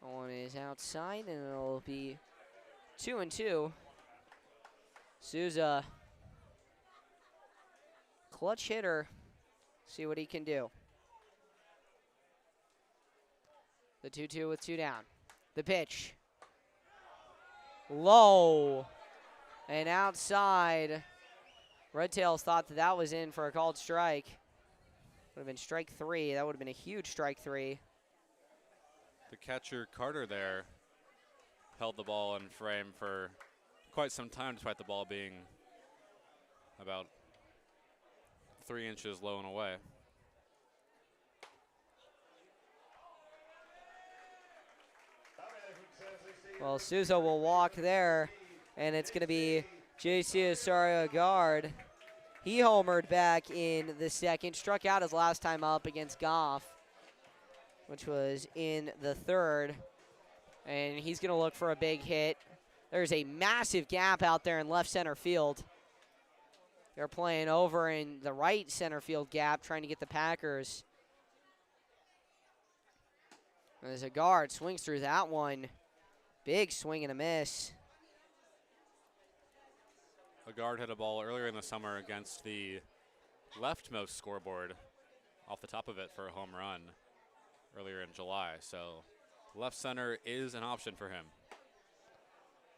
One is outside, and it'll be 2-2. Souza, clutch hitter. See what he can do. The 2-2 with 2 down. The pitch. Low and outside. Red Tails thought that that was in for a called strike. Would have been strike 3. That would have been a huge strike 3. The catcher Carter there held the ball in frame for quite some time, despite the ball being about 3 inches low and away. Well, Souza will walk there, and it's going to be J.C. Osorio guard. He homered back in the 2nd, struck out his last time up against Goff, which was in the 3rd, and he's going to look for a big hit. There's a massive gap out there in left center field. They're playing over in the right center field gap, trying to get the Packers. And there's a guard, swings through that one. Big swing and a miss. A guard hit a ball earlier in the summer against the leftmost scoreboard off the top of it for a home run earlier in July. So left center is an option for him.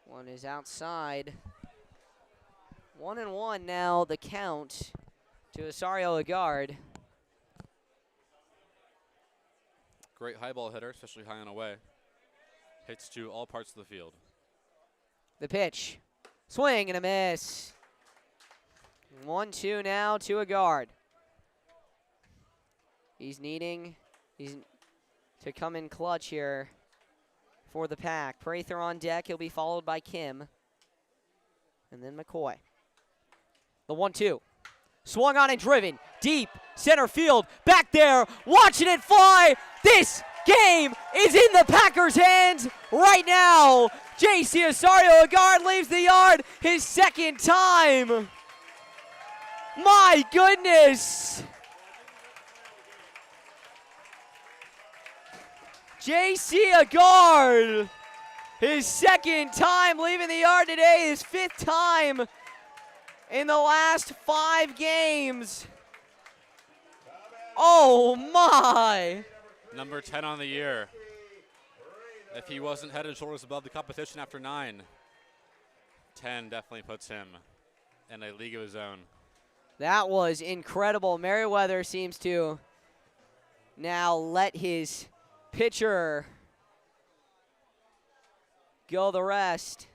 One is outside. 1-1 now, the count to Osorio Agard. Great high ball hitter, especially high and away. Hits to all parts of the field. The pitch. Swing and a miss. 1-2 now to Agard. He's needing to come in clutch here for the Pack. Prather on deck. He'll be followed by Kim. And then McCoy. The 1-2. Swung on and driven. Deep center field. Back there. Watching it fly. This game is in the Packers' hands right now. J.C. Osorio Agard leaves the yard his 2nd time. My goodness. J.C. Agard, his 2nd time leaving the yard today, his 5th time in the last 5 games. Oh my. Number 10 on the year. If he wasn't head and shoulders above the competition after 9, 10 definitely puts him in a league of his own. That was incredible. Merriweather seems to now let his pitcher go the rest.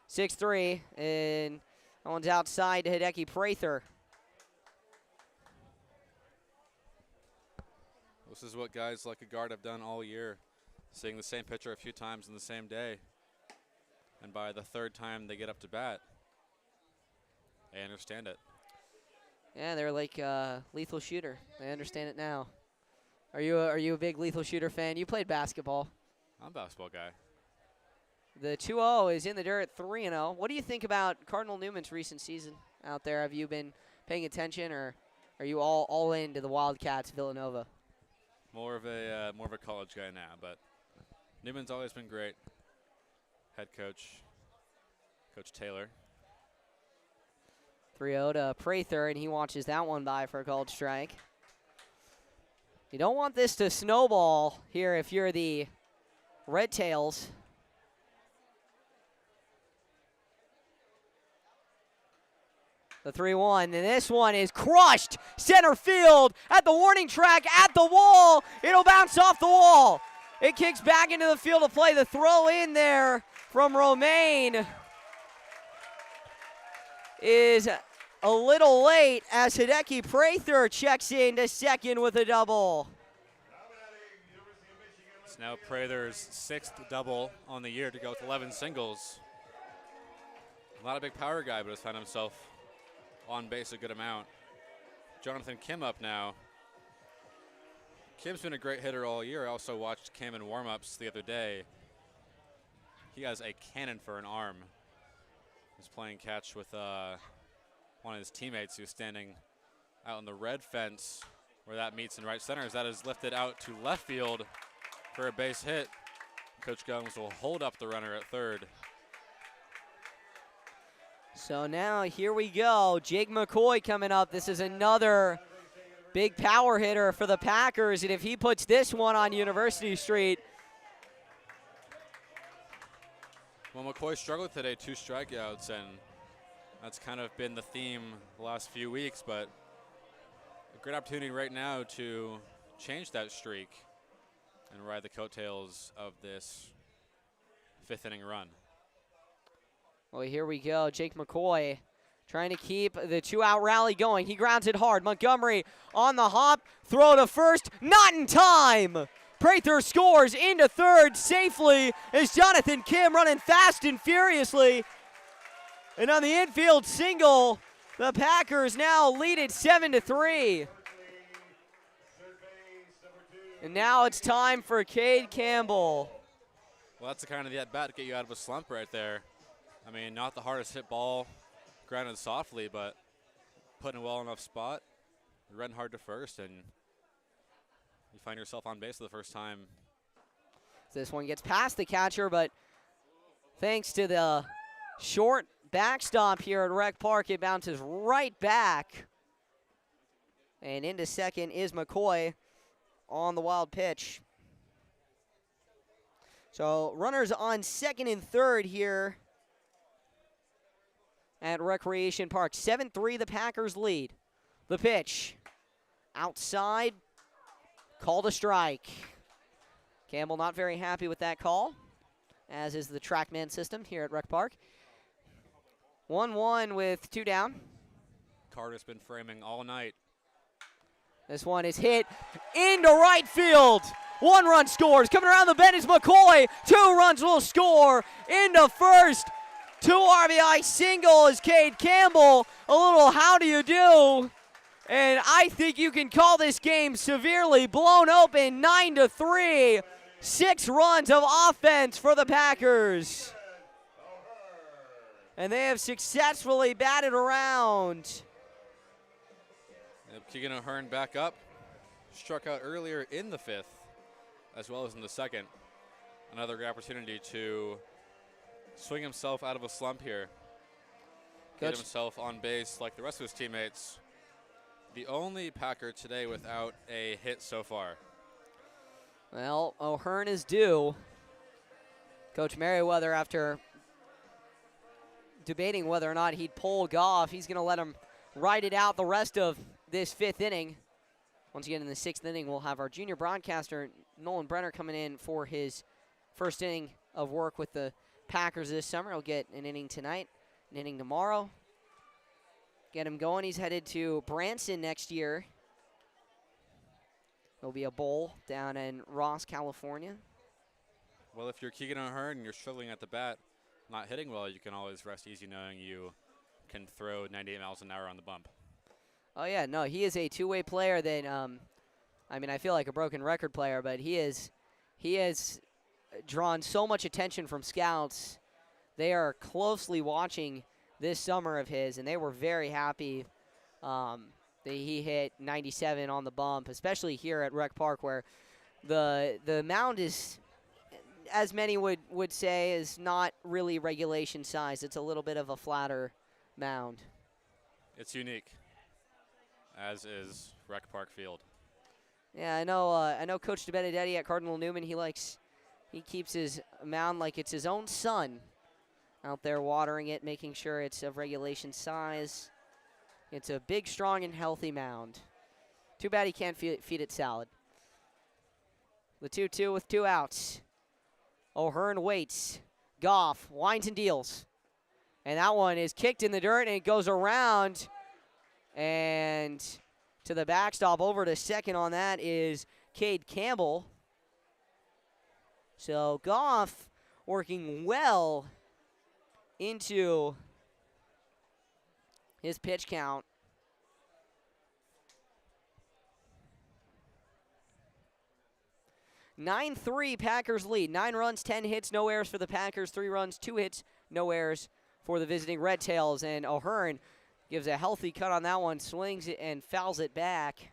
6-3, and that one's outside to Hideki Prather. This is what guys like Agard have done all year, seeing the same pitcher a few times in the same day. And by the 3rd time they get up to bat, they understand it. Yeah, they're like Lethal Shooter. They understand it now. Are you a big Lethal Shooter fan? You played basketball. I'm a basketball guy. The 2-0 is in the dirt, 3-0. What do you think about Cardinal Newman's recent season out there? Have you been paying attention, or are you all into the Wildcats Villanova? More of a college guy now, but Newman's always been great. Head coach, Coach Taylor. 3-0 to Prather, and he watches that one by for a called strike. You don't want this to snowball here if you're the Red Tails. The 3-1, and this one is crushed center field at the warning track, at the wall. It'll bounce off the wall. It kicks back into the field of play. The throw in there from Romaine is a little late as Hideki Prather checks in to second with a double. It's now Prather's 6th double on the year to go with 11 singles. Not a big power guy, but has found himself on base a good amount. Jonathan Kim up now. Kim's been a great hitter all year. I also watched Kim in warm-ups the other day. He has a cannon for an arm. He's playing catch with one of his teammates who's standing out on the red fence where that meets in right center as that is lifted out to left field for a base hit. Coach Gums will hold up the runner at third. So now here we go. Jake McCoy coming up. This is another big power hitter for the Packers, and if he puts this one on University Street. Well, McCoy struggled today, 2 strikeouts, and that's kind of been the theme the last few weeks, but a great opportunity right now to change that streak and ride the coattails of this 5th inning run. Well, here we go. Jake McCoy trying to keep the 2-out rally going. He grounds it hard. Montgomery on the hop. Throw to first. Not in time. Prather scores into third safely as Jonathan Kim running fast and furiously. And on the infield single, the Packers now lead it 7-3. And now it's time for Cade Campbell. Well, that's the kind of the at-bat to get you out of a slump right there. I mean, not the hardest hit ball, grounded softly, but put in a well enough spot. You're running hard to first, and you find yourself on base for the first time. This one gets past the catcher, but thanks to the short backstop here at Rec Park, it bounces right back. And into second is McCoy on the wild pitch. So runners on second and third here at Recreation Park. 7-3 the Packers lead. The pitch outside, called a strike. Campbell not very happy with that call, as is the TrackMan system here at Rec Park. 1-1 with 2 down. Carter's been framing all night. This one is hit into right field. 1 run scores. Coming around the bend is McCoy. 2 runs will score into first. 2 RBI single is Cade Campbell. A little how do you do? And I think you can call this game severely blown open, 9-3. 6 runs of offense for the Packers. And they have successfully batted around. Keegan O'Hearn back up. Struck out earlier in the 5th, as well as in the 2nd. Another great opportunity to swing himself out of a slump here. Get himself on base like the rest of his teammates. The only Packer today without a hit so far. Well, O'Hearn is due. Coach Merriweather, after debating whether or not he'd pull Goff, he's going to let him ride it out the rest of this 5th inning. Once again, in the 6th inning, we'll have our junior broadcaster, Nolan Brenner, coming in for his first inning of work with the Packers this summer. He'll get an inning tonight, an inning tomorrow. Get him going. He's headed to Branson next year. There'll be a bowl down in Ross, California. Well, if you're Keegan O'Hearn and you're struggling at the bat, not hitting well, you can always rest easy knowing you can throw 98 miles an hour on the bump. Oh, yeah, no, he is a two-way player that, I mean, I feel like a broken record player, but he has drawn so much attention from scouts. They are closely watching this summer of his, and they were very happy He hit 97 on the bump, especially here at Rec Park, where the mound is, as many would say, is not really regulation size. It's a little bit of a flatter mound. It's unique, as is Rec Park Field. Yeah, I know Coach DeBenedetti at Cardinal Newman, he keeps his mound like it's his own son, out there watering it, making sure it's of regulation size. It's a big, strong, and healthy mound. Too bad he can't feed it salad. The 2-2 with 2 outs. O'Hearn waits. Goff winds and deals. And that one is kicked in the dirt, and it goes around. And to the backstop, over to second on that is Cade Campbell. So Goff working well into his pitch count. 9-3 Packers lead. 9 runs, 10 hits, no errors for the Packers. 3 runs, 2 hits, no errors for the visiting Red Tails. And O'Hearn gives a healthy cut on that one, swings it and fouls it back.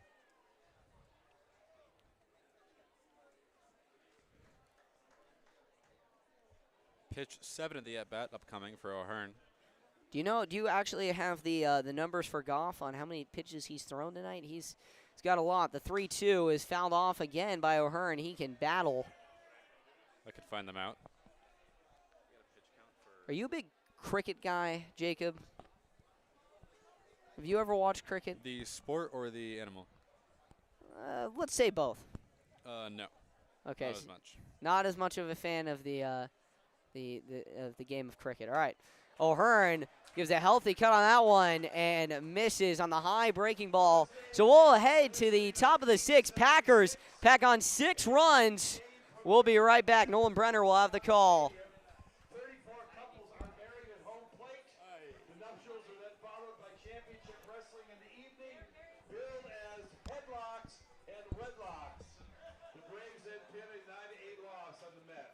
Pitch 7 of the at-bat upcoming for O'Hearn. Do you actually have the numbers for Goff on how many pitches he's thrown tonight? He's got a lot. The 3-2 is fouled off again by O'Hearn. He can battle. I could find them out. Are you a big cricket guy, Jacob? Have you ever watched cricket? The sport or the animal? Let's say both. No. Okay. Not as much. Not as much of a fan of the game of cricket. All right. O'Hearn gives a healthy cut on that one and misses on the high breaking ball. So we'll head to the top of the 6th. Packers pack on 6 runs. We'll be right back. Nolan Brenner will have the call. 34 couples are married at home plate. The nuptials are then followed by championship wrestling in the evening, billed as headlocks and wedlocks. The Braves then pin a 9-8 loss on the Mets.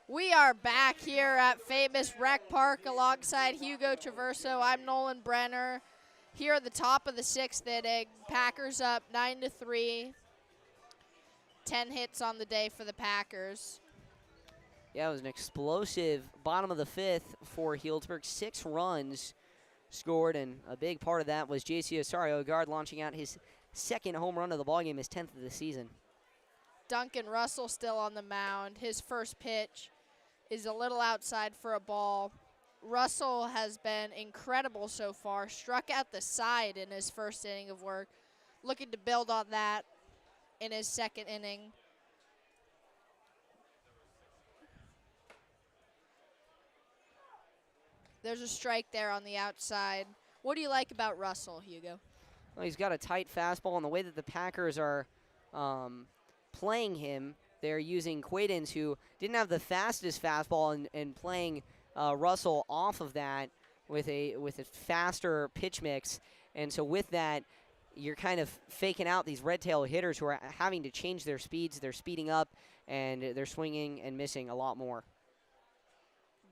We are back here at famous Rec Park alongside Hugo Traverso. I'm Nolan Brenner. Here at the top of the 6th inning, Packers up 9-3. 10 hits on the day for the Packers. Yeah, it was an explosive bottom of the 5th for Healdsburg. 6 runs scored, and a big part of that was J.C. Osario, guard, launching out his 2nd home run of the ballgame, his 10th of the season. Duncan Russell still on the mound. His first pitch is a little outside for a ball. Russell has been incredible so far. Struck out the side in his first inning of work. Looking to build on that in his 2nd inning. There's a strike there on the outside. What do you like about Russell, Hugo? Well, he's got a tight fastball, and the way that the Packers are playing him, they're using Quaidens, who didn't have the fastest fastball, and playing Russell off of that with a faster pitch mix, and so with that, you're kind of faking out these red tail hitters who are having to change their speeds. They're speeding up, and they're swinging and missing a lot more.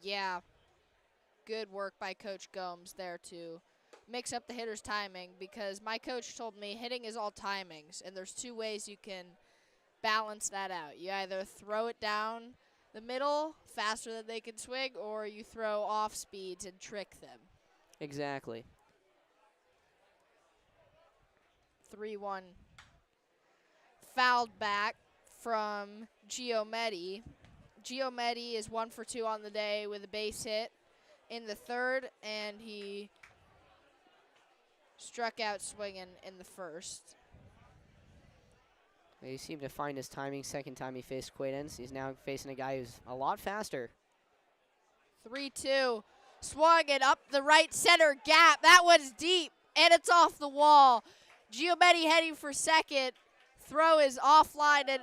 Yeah, good work by Coach Gomes there to mix up the hitter's timing, because my coach told me hitting is all timings, and there's two ways you can balance that out. You either throw it down the middle faster than they can swing, or you throw off speeds and trick them. Exactly. 3-1. Fouled back from Giometti. Giometti is 1 for 2 on the day with a base hit in the third, and he struck out swinging in the first. He seemed to find his timing second time he faced Quaidens. He's now facing a guy who's a lot faster. 3-2. Swung it up the right center gap. That one's deep, and it's off the wall. Giometti heading for second. Throw is offline and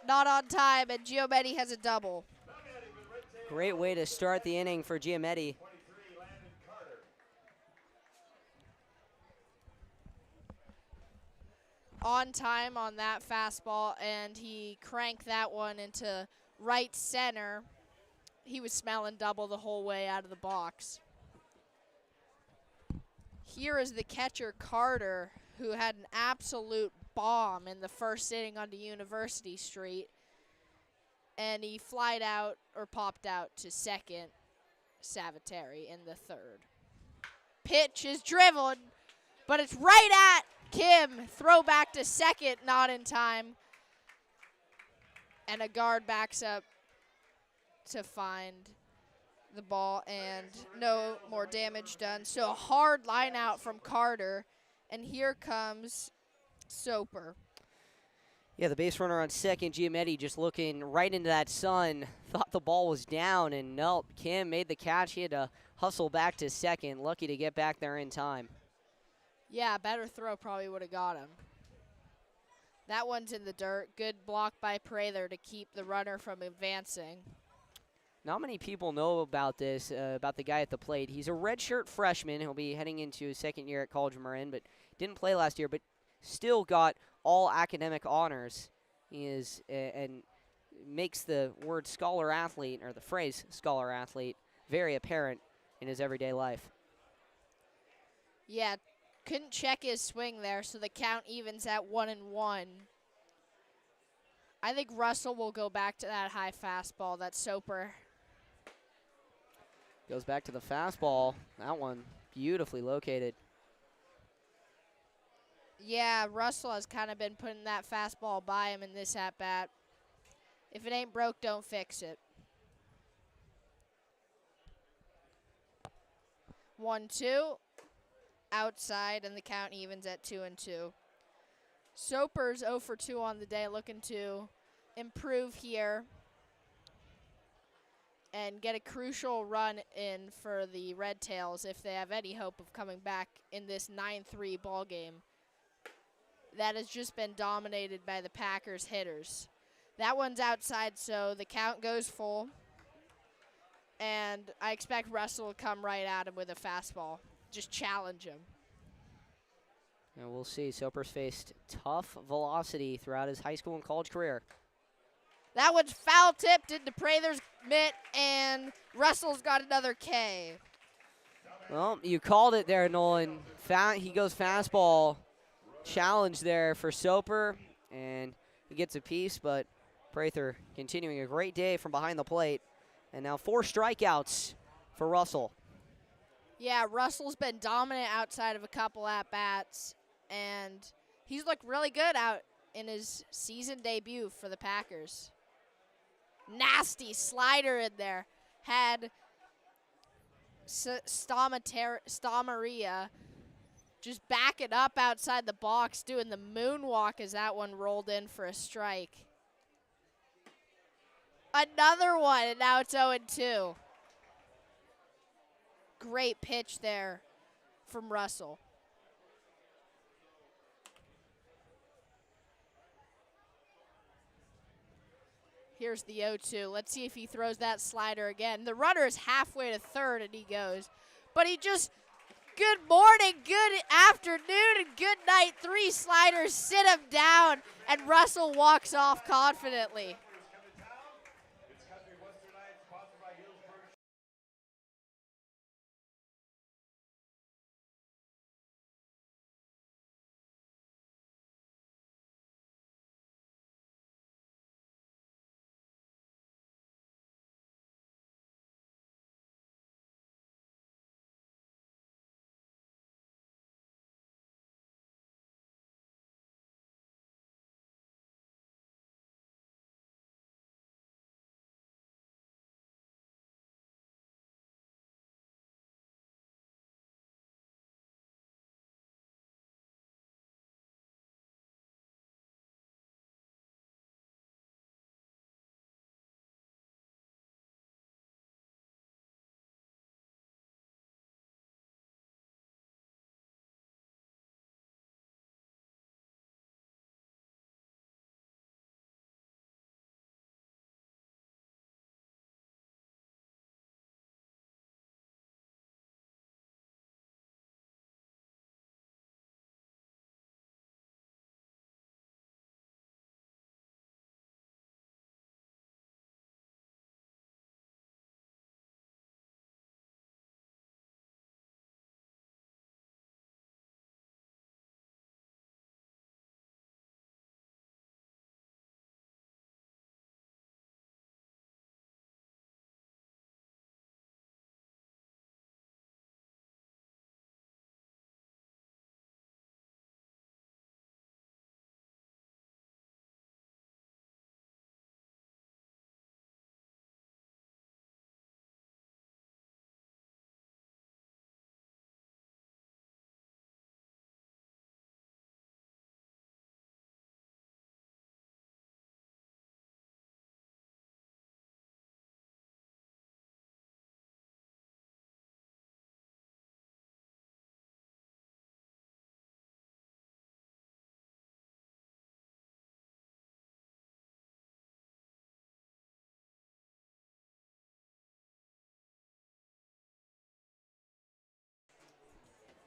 not on time, and Giometti has a double. Great way to start the inning for Giometti. On time on that fastball, and he cranked that one into right center. He was smelling double the whole way out of the box. Here is the catcher, Carter, who had an absolute bomb in the first inning onto University Street, and he flied out or popped out to second, Saviteri in the third. Pitch is driven, but it's right at Kim. Throw back to second, not in time. And a guard backs up to find the ball, and no more damage done. So a hard line out from Carter, and here comes Soper. Yeah, the base runner on second, Giometti, just looking right into that sun, thought the ball was down, and nope, Kim made the catch. He had to hustle back to second, lucky to get back there in time. Yeah, a better throw probably would have got him. That one's in the dirt. Good block by Prather to keep the runner from advancing. Not many people know about this, about the guy at the plate. He's a redshirt freshman. He'll be heading into his second year at College of Marin, but didn't play last year, but still got all academic honors. He is, and makes the word scholar athlete, or the phrase scholar athlete, very apparent in his everyday life. Yeah, couldn't check his swing there, so the count evens at 1-1. I think Russell will go back to that high fastball that Soper. Goes back to the fastball. That one beautifully located. Yeah, Russell has kind of been putting that fastball by him in this at-bat. If it ain't broke, don't fix it. 1-2. Outside, and the count evens at 2-2. Soper's 0 for 2 on the day, looking to improve here and get a crucial run in for the Red Tails if they have any hope of coming back in this 9-3 ball game that has just been dominated by the Packers hitters. That one's outside, so the count goes full, and I expect Russell to come right at him with a fastball. Just challenge him. And we'll see. Soper's faced tough velocity throughout his high school and college career. That one's foul tipped into Prather's mitt, and Russell's got another K. Well, you called it there, Nolan. He goes fastball challenge there for Soper, and he gets a piece, but Prather continuing a great day from behind the plate. And now 4 strikeouts for Russell. Yeah, Russell's been dominant outside of a couple at-bats, and he's looked really good out in his season debut for the Packers. Nasty slider in there. Had Stamaria just backing up outside the box, doing the moonwalk as that one rolled in for a strike. Another one, and now it's 0-2. Great pitch there from Russell. Here's the 0-2. Let's see if he throws that slider again. The runner is halfway to third, and he goes. But he just, good morning, good afternoon, and good night. 3 sliders, sit him down, and Russell walks off confidently. It's Country Western Night, sponsored by Healdsburg.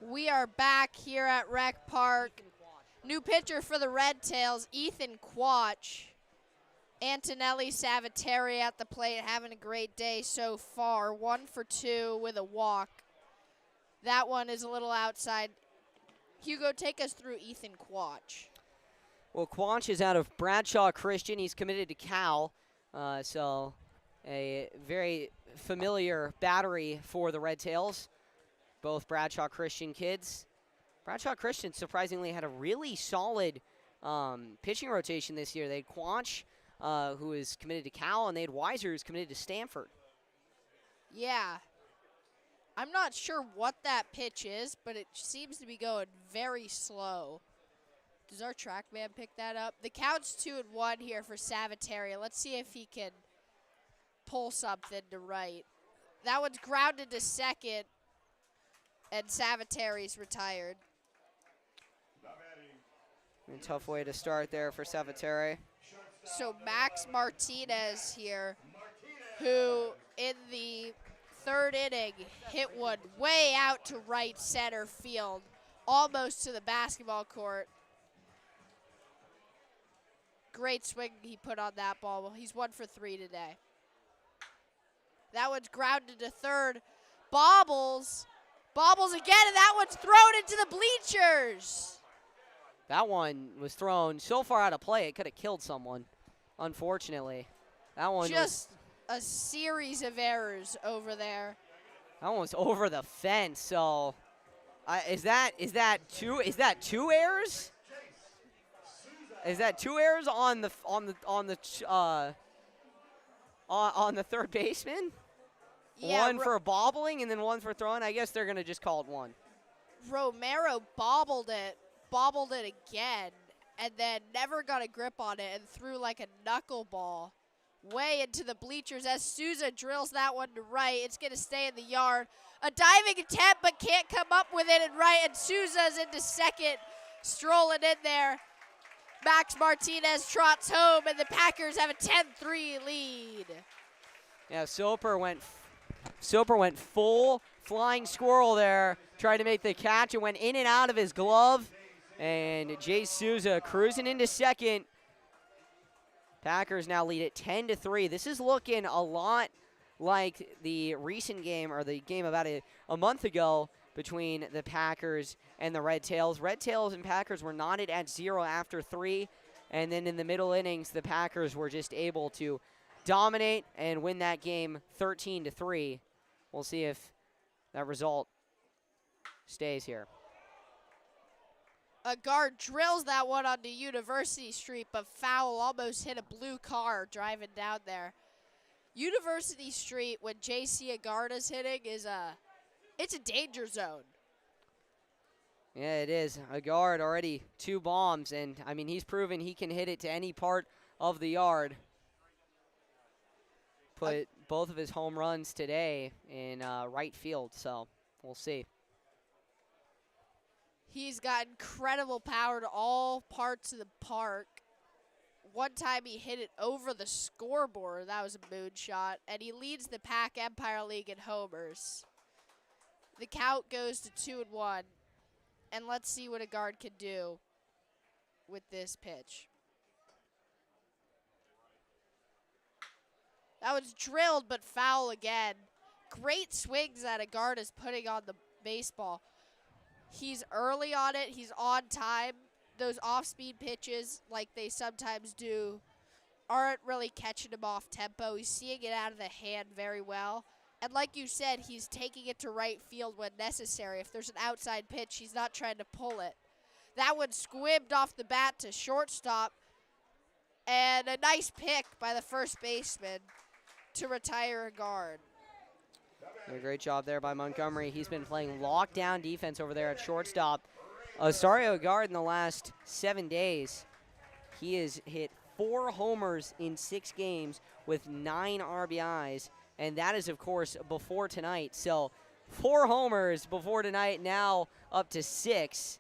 We are back here at Rec Park. New pitcher for the Red Tails, Ethan Quach. Antonelli Saviteri at the plate, having a great day so far. 1 for 2 with a walk. That one is a little outside. Hugo, take us through Ethan Quach. Well, Quanch is out of Bradshaw Christian. He's committed to Cal, so a very familiar battery for the Red Tails. Both Bradshaw Christian kids. Bradshaw Christian surprisingly had a really solid pitching rotation this year. They had Quanch, who is committed to Cal, and they had Weiser, who's committed to Stanford. Yeah. I'm not sure what that pitch is, but it seems to be going very slow. Does our TrackMan pick that up? The count's 2-1 here for Saviteri. Let's see if he can pull something to right. That one's grounded to second, and Savateri's retired. A tough way to start there for Saviteri. So Max Martinez here, who in the 3rd inning hit one way out to right center field, almost to the basketball court. Great swing he put on that ball. He's 1 for 3 today. That one's grounded to third. Bobbles again, and that one's thrown into the bleachers. That one was thrown so far out of play it could have killed someone, unfortunately. That one just a series of errors over there. That one was over the fence. So, is that two errors? Is that 2 errors on the third baseman? Yeah, one for bobbling and then 1 for throwing. I guess they're gonna just call it 1. Romero bobbled it again, and then never got a grip on it and threw like a knuckleball way into the bleachers as Souza drills that one to right. It's going to stay in the yard. A diving attempt, but can't come up with it and right, and Souza's into second, strolling in there. Max Martinez trots home, and the Packers have a 10-3 lead. Yeah, Soper went full flying squirrel there, tried to make the catch. It went in and out of his glove. And Jay Souza cruising into second. Packers now lead it 10-3. This is looking a lot like the recent game, or the game about a month ago, between the Packers and the Red Tails. Red Tails and Packers were knotted at 0 after 3, and then in the middle innings, the Packers were just able to dominate and win that game 13-3. We'll see if that result stays here. A guard drills that one onto University Street, but foul, almost hit a blue car driving down there. University Street, when J.C. Agarda's hitting, it's a danger zone. Yeah, it is. A guard already 2 bombs, and I mean, he's proven he can hit it to any part of the yard. Put both of his home runs today in right field, so we'll see. He's got incredible power to all parts of the park. One time he hit it over the scoreboard. That was a moonshot. And he leads the Pac Empire League in homers. The count goes to 2-1. And let's see what a guard can do with this pitch. That was drilled but foul again. Great swings that a guard is putting on the baseball. He's early on it. He's on time. Those off-speed pitches, like they sometimes do, aren't really catching him off tempo. He's seeing it out of the hand very well. And like you said, he's taking it to right field when necessary. If there's an outside pitch, he's not trying to pull it. That one squibbed off the bat to shortstop. And a nice pick by the first baseman to retire a guard. A great job there by Montgomery. He's been playing lockdown defense over there at shortstop. Osario Guard in the last 7 days, he has hit 4 homers in 6 games with 9 RBIs, and that is, of course, before tonight. So 4 homers before tonight, now up to 6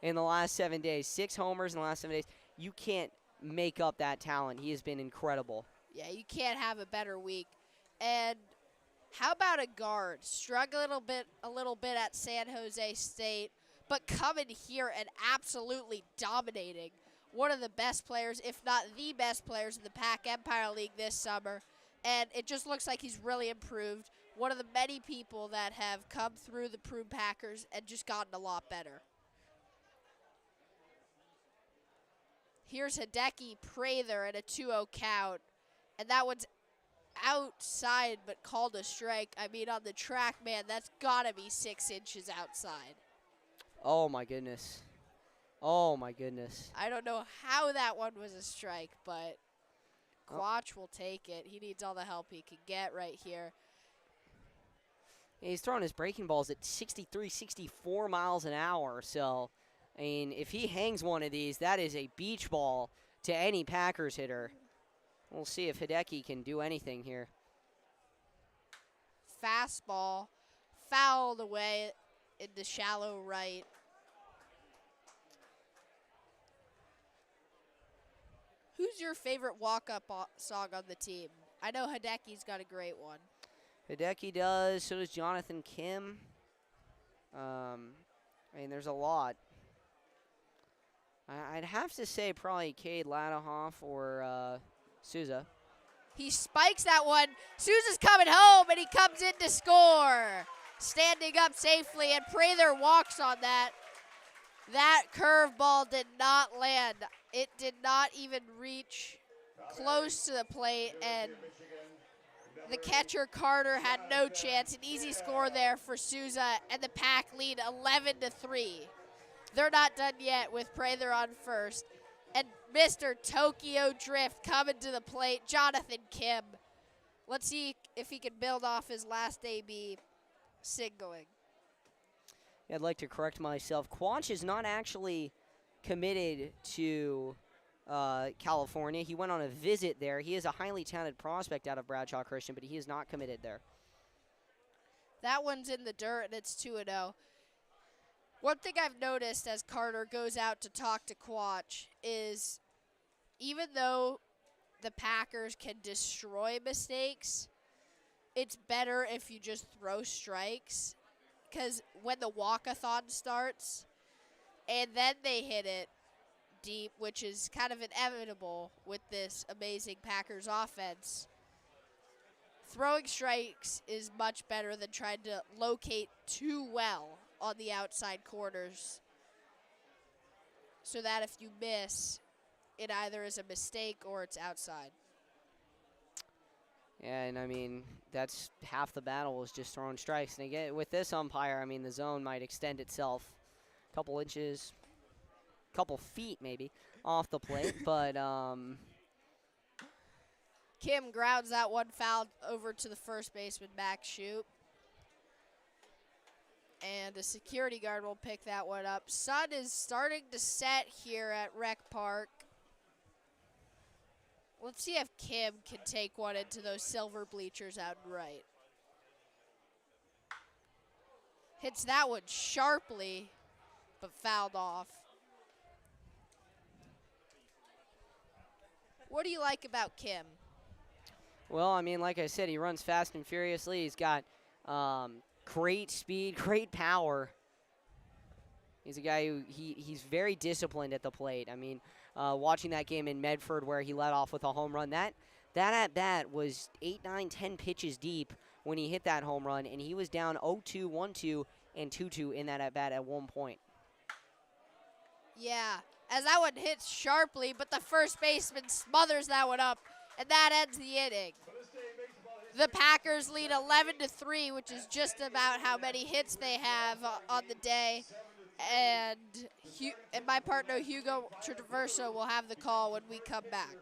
in the last 7 days. 6 homers in the last 7 days. You can't make up that talent. He has been incredible. Yeah, you can't have a better week. And how about a guard? Struggled a little bit at San Jose State, but coming here and absolutely dominating. One of the best players, if not the best players in the Pac Empire League this summer. And it just looks like he's really improved. One of the many people that have come through the Prune Packers and just gotten a lot better. Here's Hideki Prather at a 2-0 count. And that one's outside but called a strike. I mean, on the track, man, that's got to be 6 inches outside. Oh, my goodness. Oh, my goodness. I don't know how that one was a strike, but Quach will take it. He needs all the help he can get right here. He's throwing his breaking balls at 63, 64 miles an hour. So, I mean, if he hangs one of these, that is a beach ball to any Packers hitter. We'll see if Hideki can do anything here. Fastball fouled away in the shallow right. Who's your favorite walk-up song on the team? I know Hideki's got a great one. Hideki does. So does Jonathan Kim. I mean, there's a lot. I'd have to say probably Cade Ladahoff or Souza. He spikes that one. Souza's coming home, and he comes in to score. Standing up safely, and Prather walks on that. That curveball did not land. It did not even reach close to the plate, and the catcher, Carter, had no chance. An easy score there for Souza, and the Pack lead 11-3. They're not done yet with Prather on first. And Mr. Tokyo Drift coming to the plate, Jonathan Kim. Let's see if he can build off his last AB signaling. I'd like to correct myself. Quach is not actually committed to California. He went on a visit there. He is a highly talented prospect out of Bradshaw Christian, but he is not committed there. That one's in the dirt, and it's 2-0. One thing I've noticed as Carter goes out to talk to Quach is even though the Packers can destroy mistakes, it's better if you just throw strikes, because when the walkathon starts and then they hit it deep, which is kind of inevitable with this amazing Packers offense, throwing strikes is much better than trying to locate too well on the outside corners, so that if you miss, it either is a mistake or it's outside. Yeah, and I mean, that's half the battle is just throwing strikes. And again, with this umpire, I mean, the zone might extend itself a couple inches, couple feet maybe, off the plate. But Kim grounds that one foul over to the first baseman, Max Shoot. And the security guard will pick that one up. Sun is starting to set here at Rec Park. Let's see if Kim can take one into those silver bleachers out and right. Hits that one sharply, but fouled off. What do you like about Kim? well, I mean, like I said, he runs fast and furiously. He's got great speed, great power. He's a guy who he's very disciplined at the plate. I mean, watching that game in Medford where he led off with a home run, that at-bat was 8, 9, 10 pitches deep when he hit that home run, and he was down 0-2, 1-2, and 2-2 in that at-bat at one point. Yeah, as that one hits sharply, but the first baseman smothers that one up, and that ends the inning. The Packers lead 11-3, which is just about how many hits they have on the day. And my partner, Hugo Traverso, will have the call when we come back.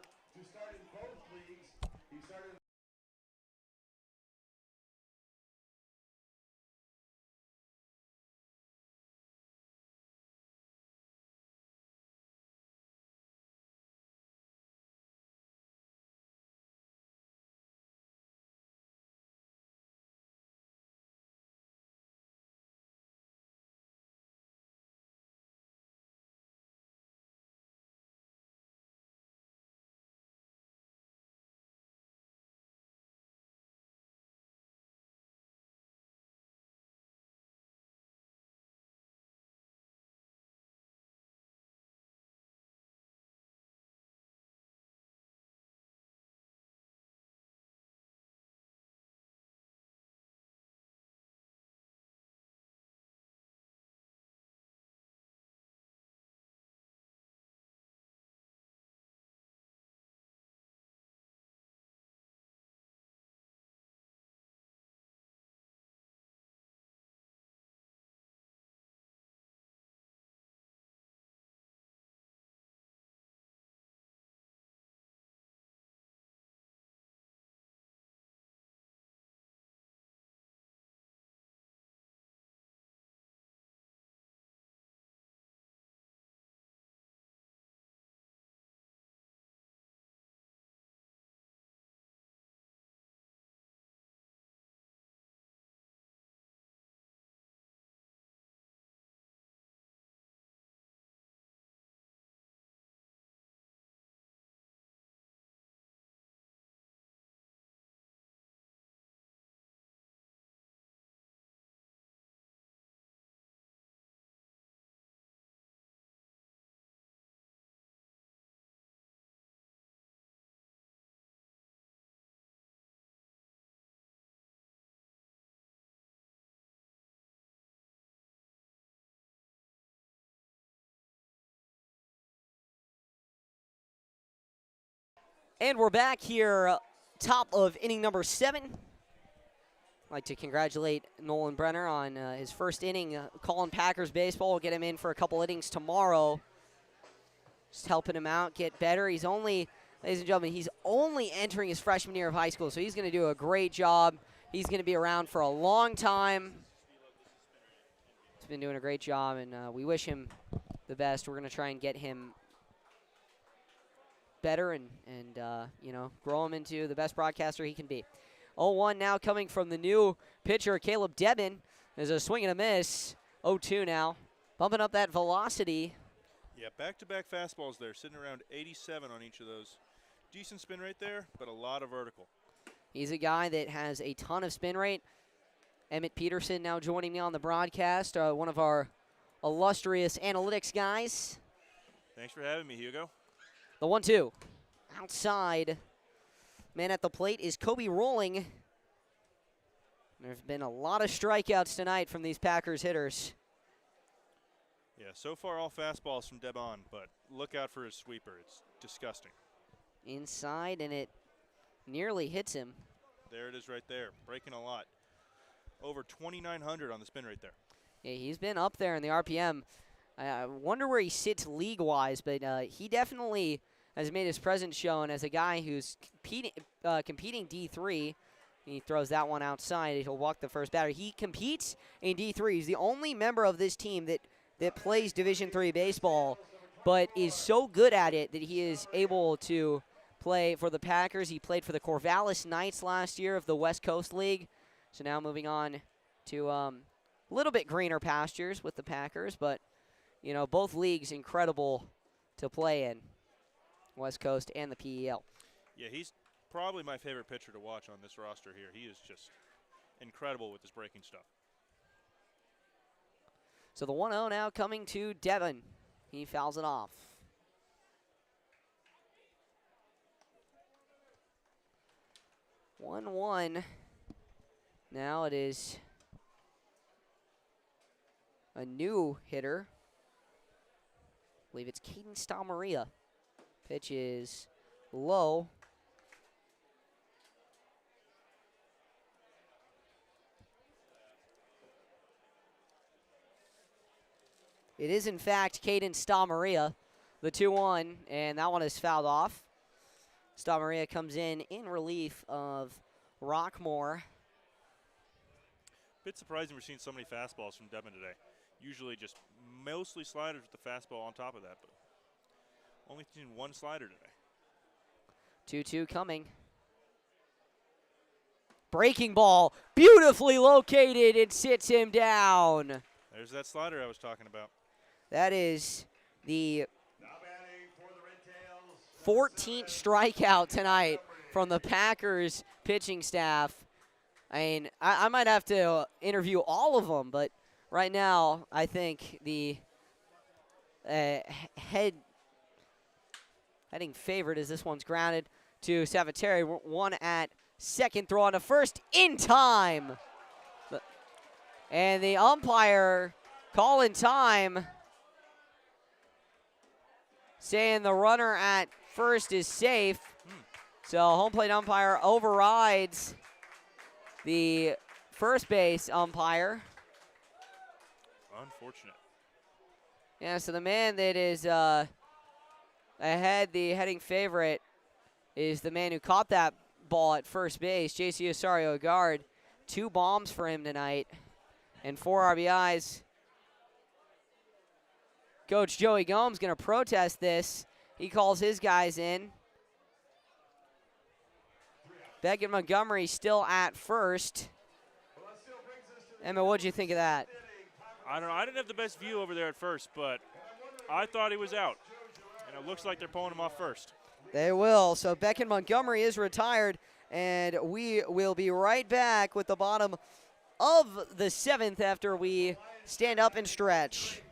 And we're back here, top of inning number 7. I'd like to congratulate Nolan Brenner on his first inning calling Packers baseball. We'll get him in for a couple innings tomorrow. Just helping him out, get better. He's only, ladies and gentlemen, he's only entering his freshman year of high school, so he's going to do a great job. He's going to be around for a long time. He's been doing a great job, and we wish him the best. We're going to try and get him better and you know, grow him into the best broadcaster he can be. 0-1 now coming from the new pitcher, Caleb Debin. There's a swing and a miss. 0-2 now. bumping up that velocity. Yeah, back-to-back fastballs there, sitting around 87 on each of those. Decent spin rate there, but a lot of vertical. He's a guy that has a ton of spin rate. Emmett Peterson now joining me on the broadcast, one of our illustrious analytics guys. Thanks for having me, Hugo. The 1-2. Outside. Man at the plate is Kobe Rolling. There's been a lot of strikeouts tonight from these Packers hitters. Yeah, so far all fastballs from Devon, but look out for his sweeper. It's disgusting. Inside, and it nearly hits him. There it is right there, breaking a lot. Over 2,900 on the spin rate there. Yeah, he's been up there in the RPM. I wonder where he sits league-wise, but he definitely has made his presence shown as a guy who's competing D3. He throws that one outside. He'll walk the first batter. He competes in D3. He's the only member of this team that plays Division III baseball, but is so good at it that he is able to play for the Packers. He played for the Corvallis Knights last year of the West Coast League. So now moving on to a little bit greener pastures with the Packers, but, you know, both leagues incredible to play in, West Coast and the PEL. Yeah, he's probably my favorite pitcher to watch on this roster here. He is just incredible with his breaking stuff. So the 1-0 now coming to Devon. He fouls it off. One. Now it is a new hitter. I believe it's Caden Stalmaria. Pitch is low. It is, in fact, Caden Stalmaria, the 2-1, and that one is fouled off. Stalmaria comes in relief of Rockmore. Bit surprising we're seeing so many fastballs from Devon today. Usually just mostly sliders with the fastball on top of that, but only seen one slider today. 2-2 coming. Breaking ball, beautifully located, it sits him down. There's that slider I was talking about. That is the Now batting for the Red Tails. 14th strikeout tonight from the Packers pitching staff. I mean, I might have to interview all of them, but right now I think the heading favorite is this one's grounded to Savateri. One at second, throw on to first in time. And the umpire calling time, saying the runner at first is safe. So home plate umpire overrides the first base umpire. Unfortunate. Yeah, so the man that is ahead, the heading favorite, is the man who caught that ball at first base, J.C. Osario Guard. 2 bombs for him tonight and 4 RBIs. Coach Joey Gomes going to protest this. He calls his guys in. Beckett Montgomery still at first. Emma, what'd you think of that? I don't know. I didn't have the best view over there at first, but I thought he was out. And it looks like they're pulling him off first. They will. So Beckett Montgomery is retired, and we will be right back with the bottom of the 7th after we stand up and stretch.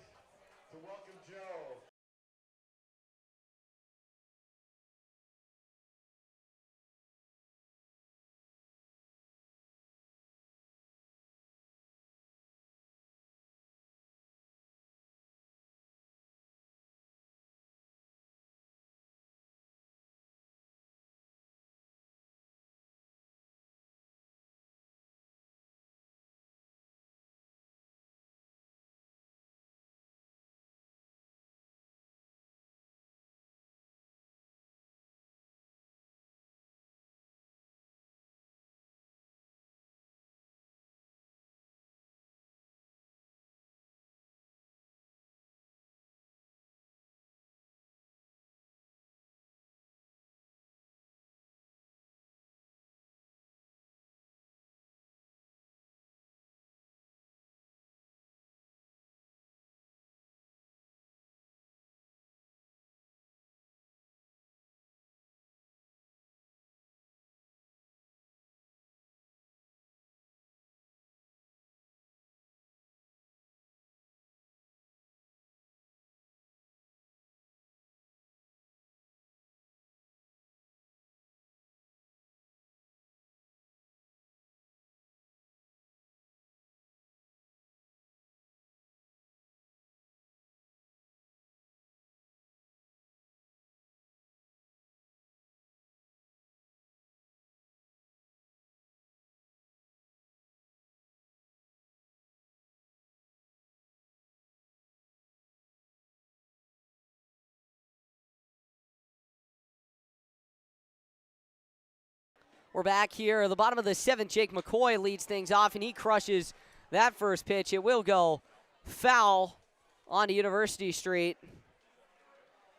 We're back here at the bottom of the 7th. Jake McCoy leads things off, and he crushes that first pitch. It will go foul onto University Street.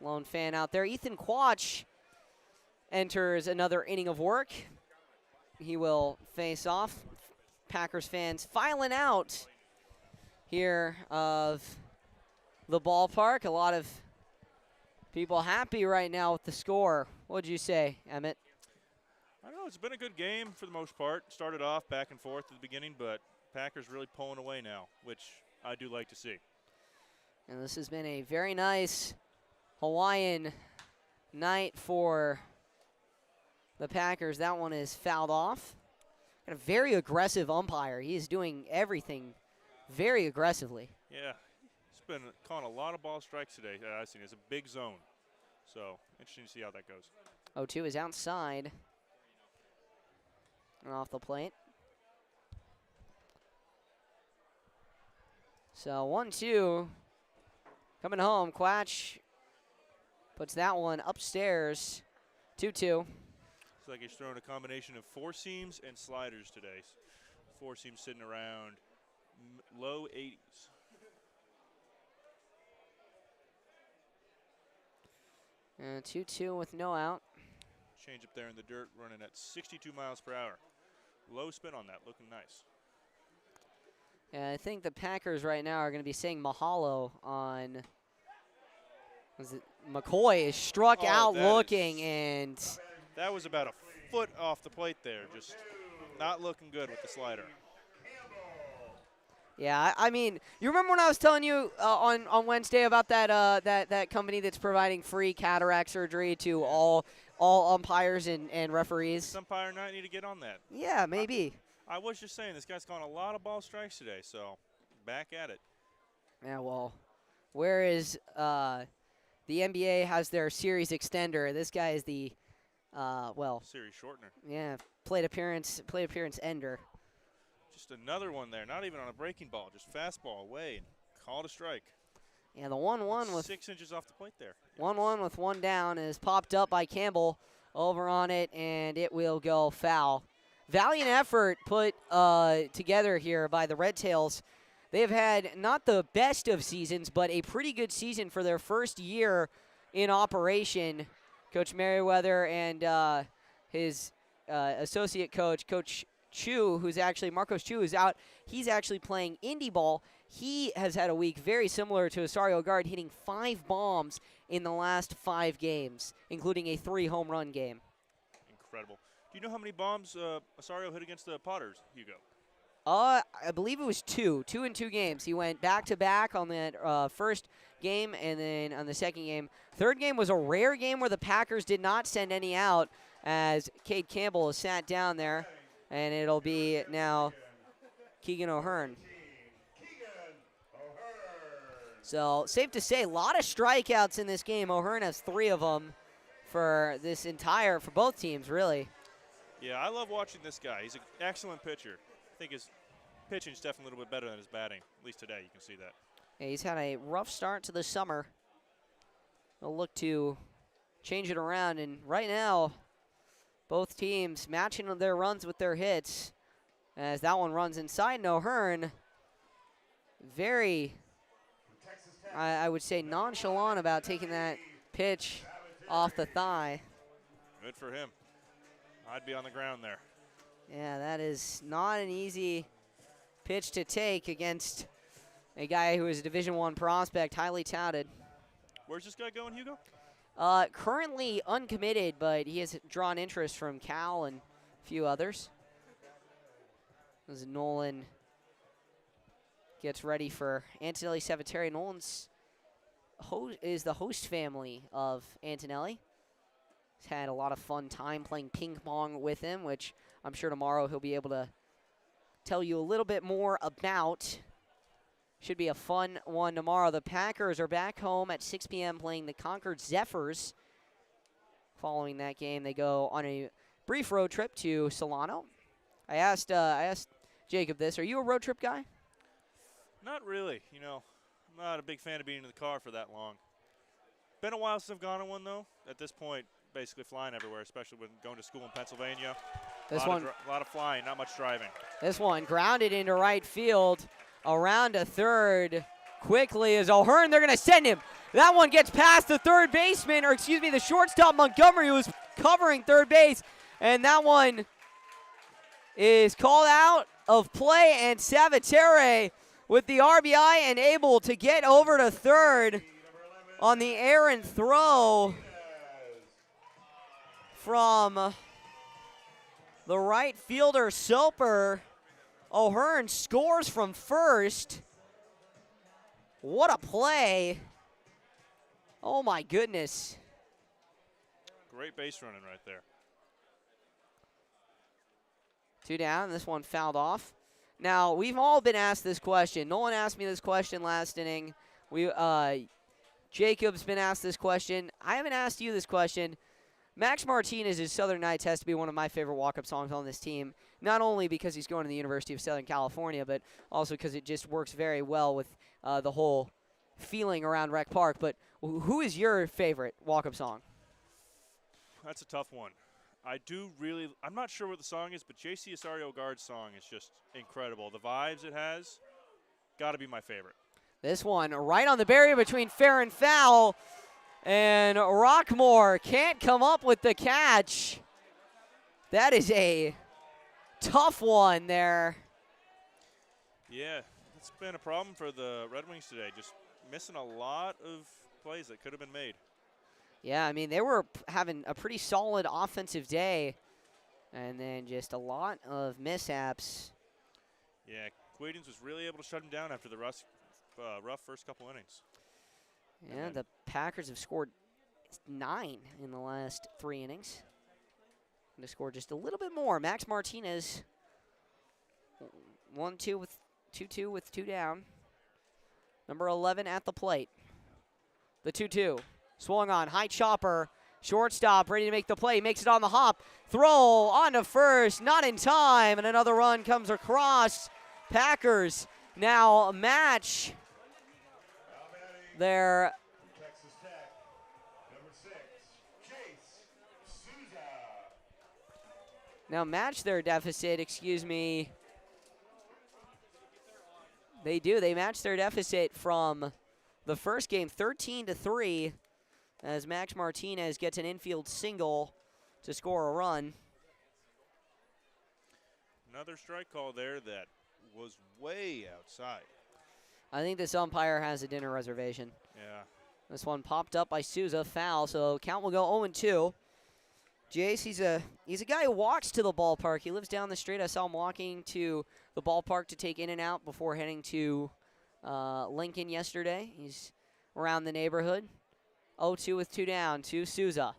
Lone fan out there. Ethan Quach enters another inning of work. He will face off. Packers fans filing out here of the ballpark. A lot of people happy right now with the score. What'd you say, Emmett? I don't know. It's been a good game for the most part. Started off back and forth at the beginning, but Packers really pulling away now, which I do like to see. And this has been a very nice Hawaiian night for the Packers. That one is fouled off. Got a very aggressive umpire. He is doing everything very aggressively. Yeah, he's been calling a lot of ball strikes today that I've seen. It's a big zone. So, interesting to see how that goes. 0-2 is outside and off the plate. So 1-2 coming home. Quach puts that one upstairs. 2-2. It's like he's throwing a combination of four seams and sliders today. Four seams sitting around low 80s. And 2-2 with no out. Change up there in the dirt, running at 62 miles per hour. Low spin on that, looking nice. Yeah, I think the Packers right now are going to be saying mahalo on. Was it McCoy is struck out looking, and that was about a foot off the plate there. Just not looking good with the slider. Yeah, I mean, you remember when I was telling you on Wednesday about that company that's providing free cataract surgery to all umpires and referees? This umpire might need to get on that. Yeah, maybe. I was just saying, this guy's calling a lot of ball strikes today, so back at it. Yeah, well, where is the NBA has their series extender? This guy is the series shortener. Yeah, plate appearance ender. Just another one there, not even on a breaking ball, just fastball away and called a strike. Yeah, the 1-1 with 6 inches off the plate there. 1-1 with one down is popped up by Campbell over on it, and it will go foul. Valiant effort put together here by the Red Tails. They've had not the best of seasons, but a pretty good season for their first year in operation. Coach Merriweather and his associate coach, Coach Chu, Marcos Chu, is out. He's actually playing indie ball. He has had a week very similar to Osario Guard, hitting 5 bombs in the last 5 games, including a 3 home run game. Incredible. Do you know how many bombs Osario hit against the Potters, Hugo? I believe it was 2 in 2 games. He went back-to-back on that first game and then on the second game. Third game was a rare game where the Packers did not send any out, as Cade Campbell has sat down there, and it'll be now Keegan O'Hearn. So safe to say, a lot of strikeouts in this game. O'Hearn has 3 of them for both teams, really. Yeah, I love watching this guy. He's an excellent pitcher. I think his pitching is definitely a little bit better than his batting. At least today, you can see that. Yeah, he's had a rough start to the summer. They'll look to change it around, and right now, both teams matching their runs with their hits. As that one runs inside, and O'Hearn very, I would say, nonchalant about taking that pitch off the thigh. Good for him. I'd be on the ground there. Yeah, that is not an easy pitch to take against a guy who is a Division I prospect, highly touted. Where's this guy going, Hugo? Currently uncommitted, but he has drawn interest from Cal and a few others. As Nolan gets ready for Antonelli Savateri. Nolan's is the host family of Antonelli. He's had a lot of fun time playing ping pong with him, which I'm sure tomorrow he'll be able to tell you a little bit more about. Should be a fun one tomorrow. The Packers are back home at 6 p.m. playing the Concord Zephyrs. Following that game, they go on a brief road trip to Solano. I asked Jacob this. Are you a road trip guy? Not really. You know, I'm not a big fan of being in the car for that long. Been a while since I've gone on one, though. At this point, basically flying everywhere, especially when going to school in Pennsylvania. This a one, lot of flying, not much driving. this one grounded into right field, around to third. Quickly is O'Hearn. They're going to send him. That one gets past the third baseman, or excuse me, the shortstop Montgomery, who was covering third base, and that one is called out of play, and Savitere with the RBI and able to get over to third on the errant throw from the right fielder Soper. O'Hearn scores from first. What a play. Oh my goodness. Great base running right there. 2 down, this one fouled off. Now, we've all been asked this question. Nolan asked me this question last inning. Jacob's been asked this question. I haven't asked you this question. Max Martinez's Southern Nights has to be one of my favorite walk-up songs on this team, not only because he's going to the University of Southern California, but also because it just works very well with the whole feeling around Rec Park. But who is your favorite walk-up song? That's a tough one. I'm not sure what the song is, but J.C. Osorio Guard's song is just incredible. The vibes it has, got to be my favorite. This one right on the barrier between fair and foul, and Rockmore can't come up with the catch. That is a tough one there. Yeah, it's been a problem for the Red Wings today, just missing a lot of plays that could have been made. Yeah, I mean, they were having a pretty solid offensive day, and then just a lot of mishaps. Yeah, Quaidens was really able to shut him down after the rough first couple innings. Yeah, the Packers have scored 9 in the last 3 innings. Going to score just a little bit more. Max Martinez, 1-2 with 2-2 with 2 down. Number 11 at the plate. The 2-2. Swung on, high chopper, shortstop ready to make the play, makes it on the hop, throw on to first, not in time, and another run comes across. Packers now match their Texas Tech, number 6, Chase Souza. now match their deficit, excuse me. They do, they match their deficit from the first game, 13-3. As Max Martinez gets an infield single to score a run. Another strike call there that was way outside. I think this umpire has a dinner reservation. Yeah. This one popped up by Souza, foul, so count will go 0-2. Jace, he's a guy who walks to the ballpark. He lives down the street. I saw him walking to the ballpark to take in and out before heading to Lincoln yesterday. He's around the neighborhood. 0-2 with 2 down to Souza.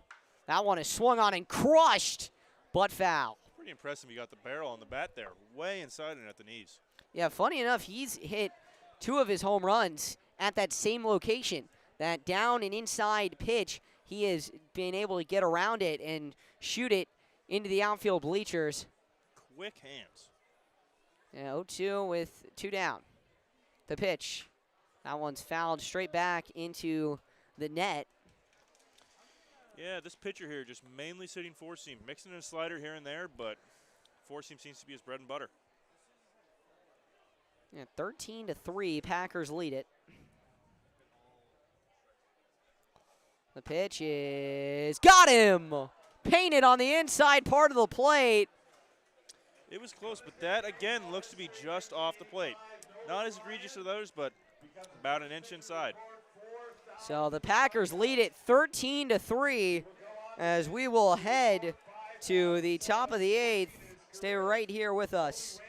That one is swung on and crushed, but foul. Pretty impressive. He got the barrel on the bat there, way inside and at the knees. Yeah, funny enough, he's hit 2 of his home runs at that same location. That down and inside pitch, he has been able to get around it and shoot it into the outfield bleachers. Quick hands. Yeah, 0-2 with 2 down. The pitch. That one's fouled straight back into the net. Yeah, this pitcher here just mainly sitting 4-seam, mixing in a slider here and there, but 4-seam seems to be his bread and butter. Yeah, 13-3, Packers lead it. The pitch is got him. Painted on the inside part of the plate. It was close, but that again looks to be just off the plate. Not as egregious as others, but about an inch inside. So the Packers lead it 13-3 as we will head to the top of the 8th. Stay right here with us.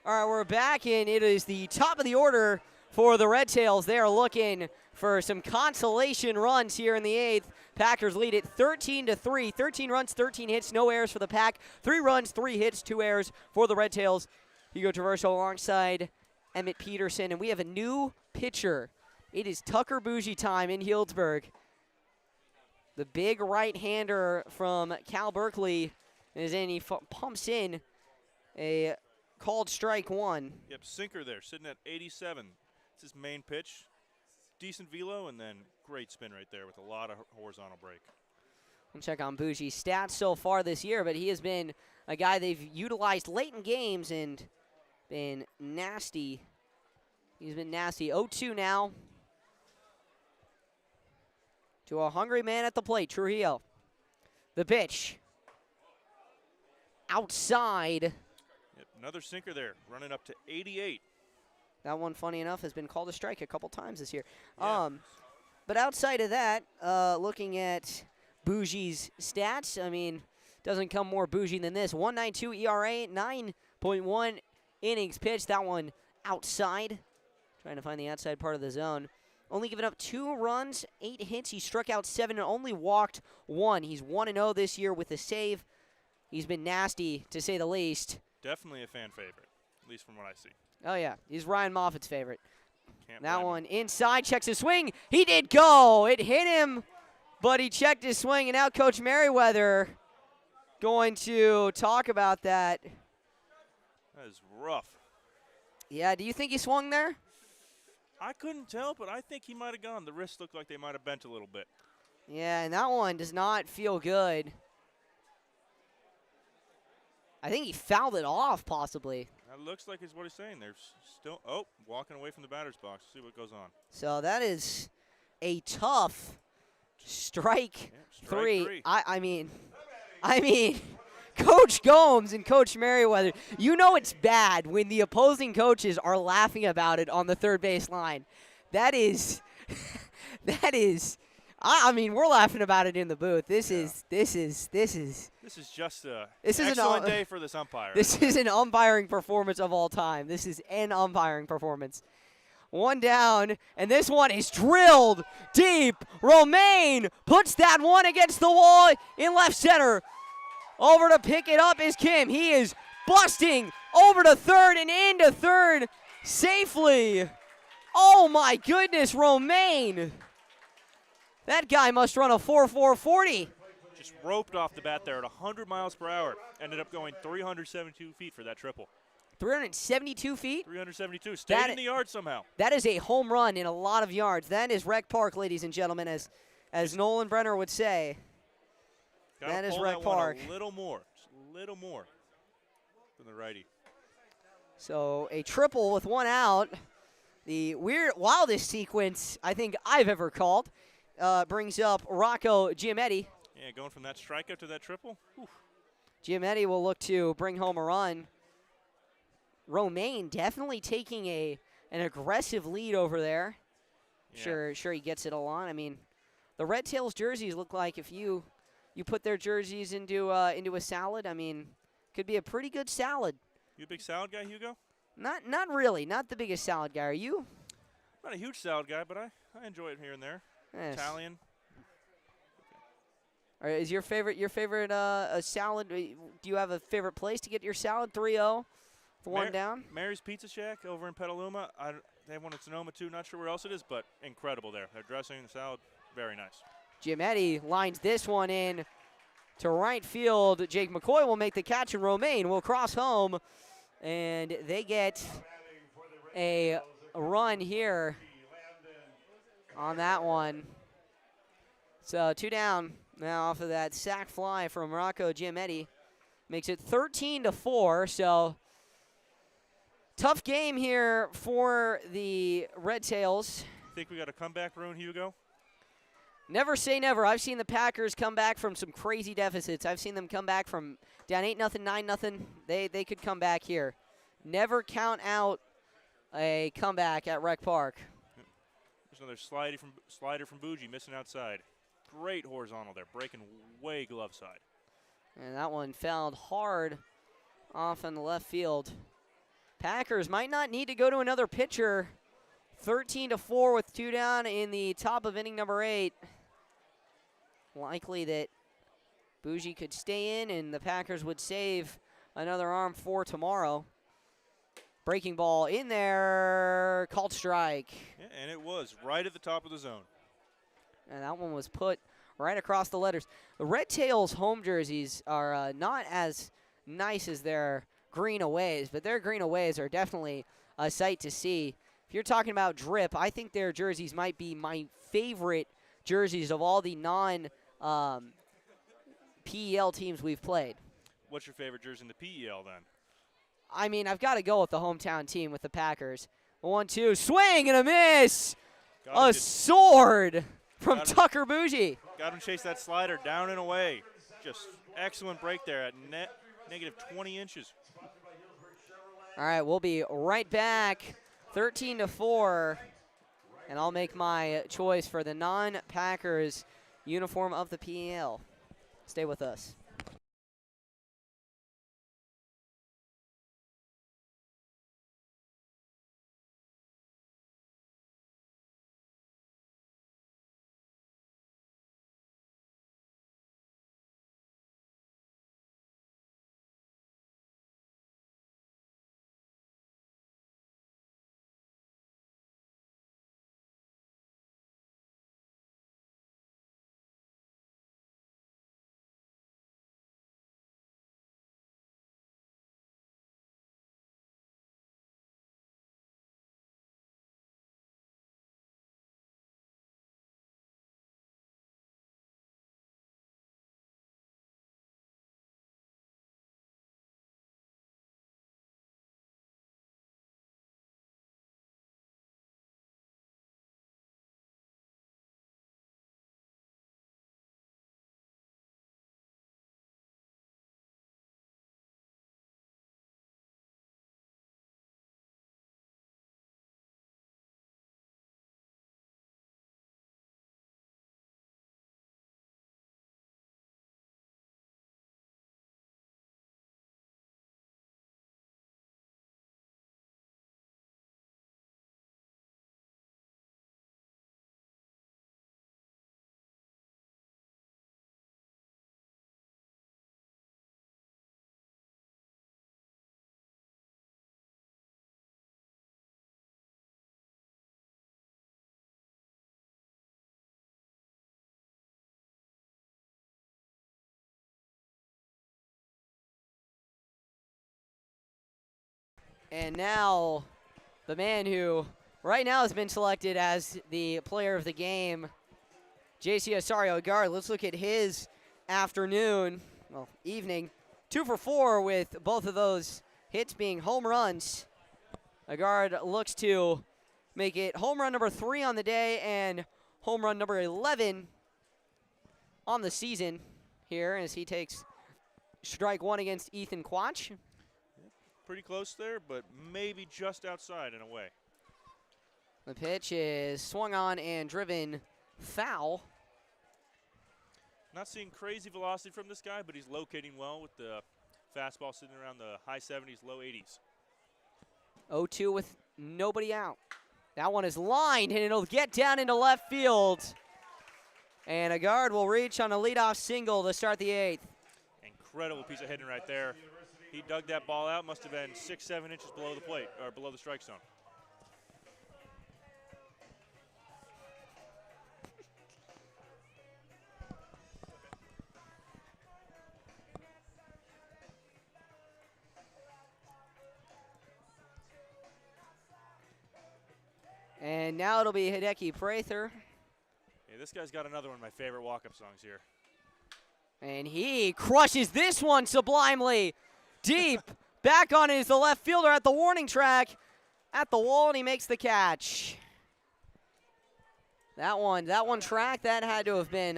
All right, we're back, and it is the top of the order for the Red Tails. They are looking for some consolation runs here in the 8th. Packers lead it 13-3. 13 runs, 13 hits, no errors for the Pack. 3 runs, 3 hits, 2 errors for the Red Tails. Hugo Traverso alongside Emmett Peterson, and we have a new pitcher. It is Tucker Bougie time in Healdsburg. The big right-hander from Cal Berkeley is in. He pumps in a called strike 1. Yep, sinker there, sitting at 87. It's his main pitch. Decent velo, and then great spin right there with a lot of horizontal break. We'll check on Bougie's stats so far this year, but he has been a guy they've utilized late in games and been nasty. He's been nasty. 0-2 now. To a hungry man at the plate, Trujillo. The pitch. Outside. Yep, another sinker there, running up to 88. That one, funny enough, has been called a strike a couple times this year. Yeah. But outside of that, looking at Bougie's stats, I mean, doesn't come more Bougie than this. 1.92 ERA, 9.1 innings pitched. That one outside. Trying to find the outside part of the zone. Only given up 2 runs, 8 hits. He struck out 7 and only walked 1. He's 1-0 this year with a save. He's been nasty, to say the least. Definitely a fan favorite, at least from what I see. Oh, yeah. He's Ryan Moffat's favorite. Can't That blame him. one inside, checks his swing. He did go. It hit him, but he checked his swing. And now Coach Merriweather going to talk about that. That is rough. Yeah, do you think he swung there? I couldn't tell, but I think he might have gone. The wrists looked like they might have bent a little bit. Yeah, and that one does not feel good. I think he fouled it off, possibly. That looks like it's what he's saying. There's still, oh, walking away from the batter's box. See what goes on. So that is a tough strike, Yeah, strike 3. 3. I mean, Coach Gomes and Coach Merriweather, you know it's bad when the opposing coaches are laughing about it on the third base line. That is, I mean, we're laughing about it in the booth. This is just a This is an excellent day for this umpire. This is an umpiring performance of all time. This is an umpiring performance. 1 down, and this one is drilled deep. Romaine puts that one against the wall in left center. Over to pick it up is Kim. He is busting over to third and into third safely. Oh my goodness, Romaine. That guy must run a 4.440. Just roped off the bat there at 100 miles per hour. Ended up going 372 feet for that triple. 372 feet. 372. Stayed in the yard somehow. That is a home run in a lot of yards. That is Rec Park, ladies and gentlemen, as Nolan Brenner would say. That is Rec Park. A little more. Just a little more than the righty. So a triple with 1 out. The wildest sequence I think I've ever called. Brings up Rocco Giametti. Yeah, going from that strikeout to that triple. Whew. Giametti will look to bring home a run. Romaine definitely taking an aggressive lead over there. Yeah. Sure he gets it all on. I mean, the Red Tails jerseys look like if you put their jerseys into a salad, I mean, could be a pretty good salad. You a big salad guy, Hugo? Not really. Not the biggest salad guy. Are you? Not a huge salad guy, but I enjoy it here and there. Yes. Italian. All right, is your favorite a salad? Do you have a favorite place to get your salad? 3-0, 1 down. Mary's Pizza Shack over in Petaluma. They have one in Sonoma too. Not sure where else it is, but incredible there. Their dressing, the salad, very nice. Giametti lines this one in to right field. Jake McCoy will make the catch, and Romaine will cross home, and they get a run here on that one. So 2 down now off of that sac fly from Rocco Giametti. Makes it 13-4, so tough game here for the Red Tails. Think we got a comeback rune, Hugo? Never say never. I've seen the Packers come back from some crazy deficits. I've seen them come back from down 8-0, 9-0. They could come back here. Never count out a comeback at Rec Park. There's another slider from Bougie, missing outside. Great horizontal there, breaking way glove side. And that one fouled hard off in the left field. Packers might not need to go to another pitcher. 13-4 with 2 down in the top of inning number 8. Likely that Bougie could stay in and the Packers would save another arm for tomorrow. Breaking ball in there, called strike. Yeah, and it was right at the top of the zone. And that one was put right across the letters. The Red Tails home jerseys are not as nice as their green aways, but their green aways are definitely a sight to see. If you're talking about drip, I think their jerseys might be my favorite jerseys of all the non-PEL teams we've played. What's your favorite jersey in the PEL then? I mean, I've got to go with the hometown team with the Packers. 1-2, swing and a miss. A sword from Tucker Bougie. Got him chase that slider down and away. Just excellent break there at negative 20 inches. All right, we'll be right back. 13-4, and I'll make my choice for the non-Packers uniform of the PEL. Stay with us. And now the man who right now has been selected as the player of the game, JC Osario guard. Let's look at his evening. 2 for 4 with both of those hits being home runs. Agard looks to make it home run number 3 on the day and home run number 11 on the season here as he takes strike 1 against Ethan Quach. Pretty close there, but maybe just outside in a way. The pitch is swung on and driven foul. Not seeing crazy velocity from this guy, but he's locating well with the fastball sitting around the high 70s, low 80s. 0-2 with nobody out. That one is lined, and it'll get down into left field. And Agard will reach on a leadoff single to start the 8th. Incredible piece of hitting right there. He dug that ball out, must have been 6-7 inches below the plate, or below the strike zone. And now it'll be Hideki Prather. Yeah, this guy's got another one of my favorite walk-up songs here. And he crushes this one sublimely. Deep, back on is the left fielder at the warning track, at the wall, and he makes the catch. That one track, that had to have been,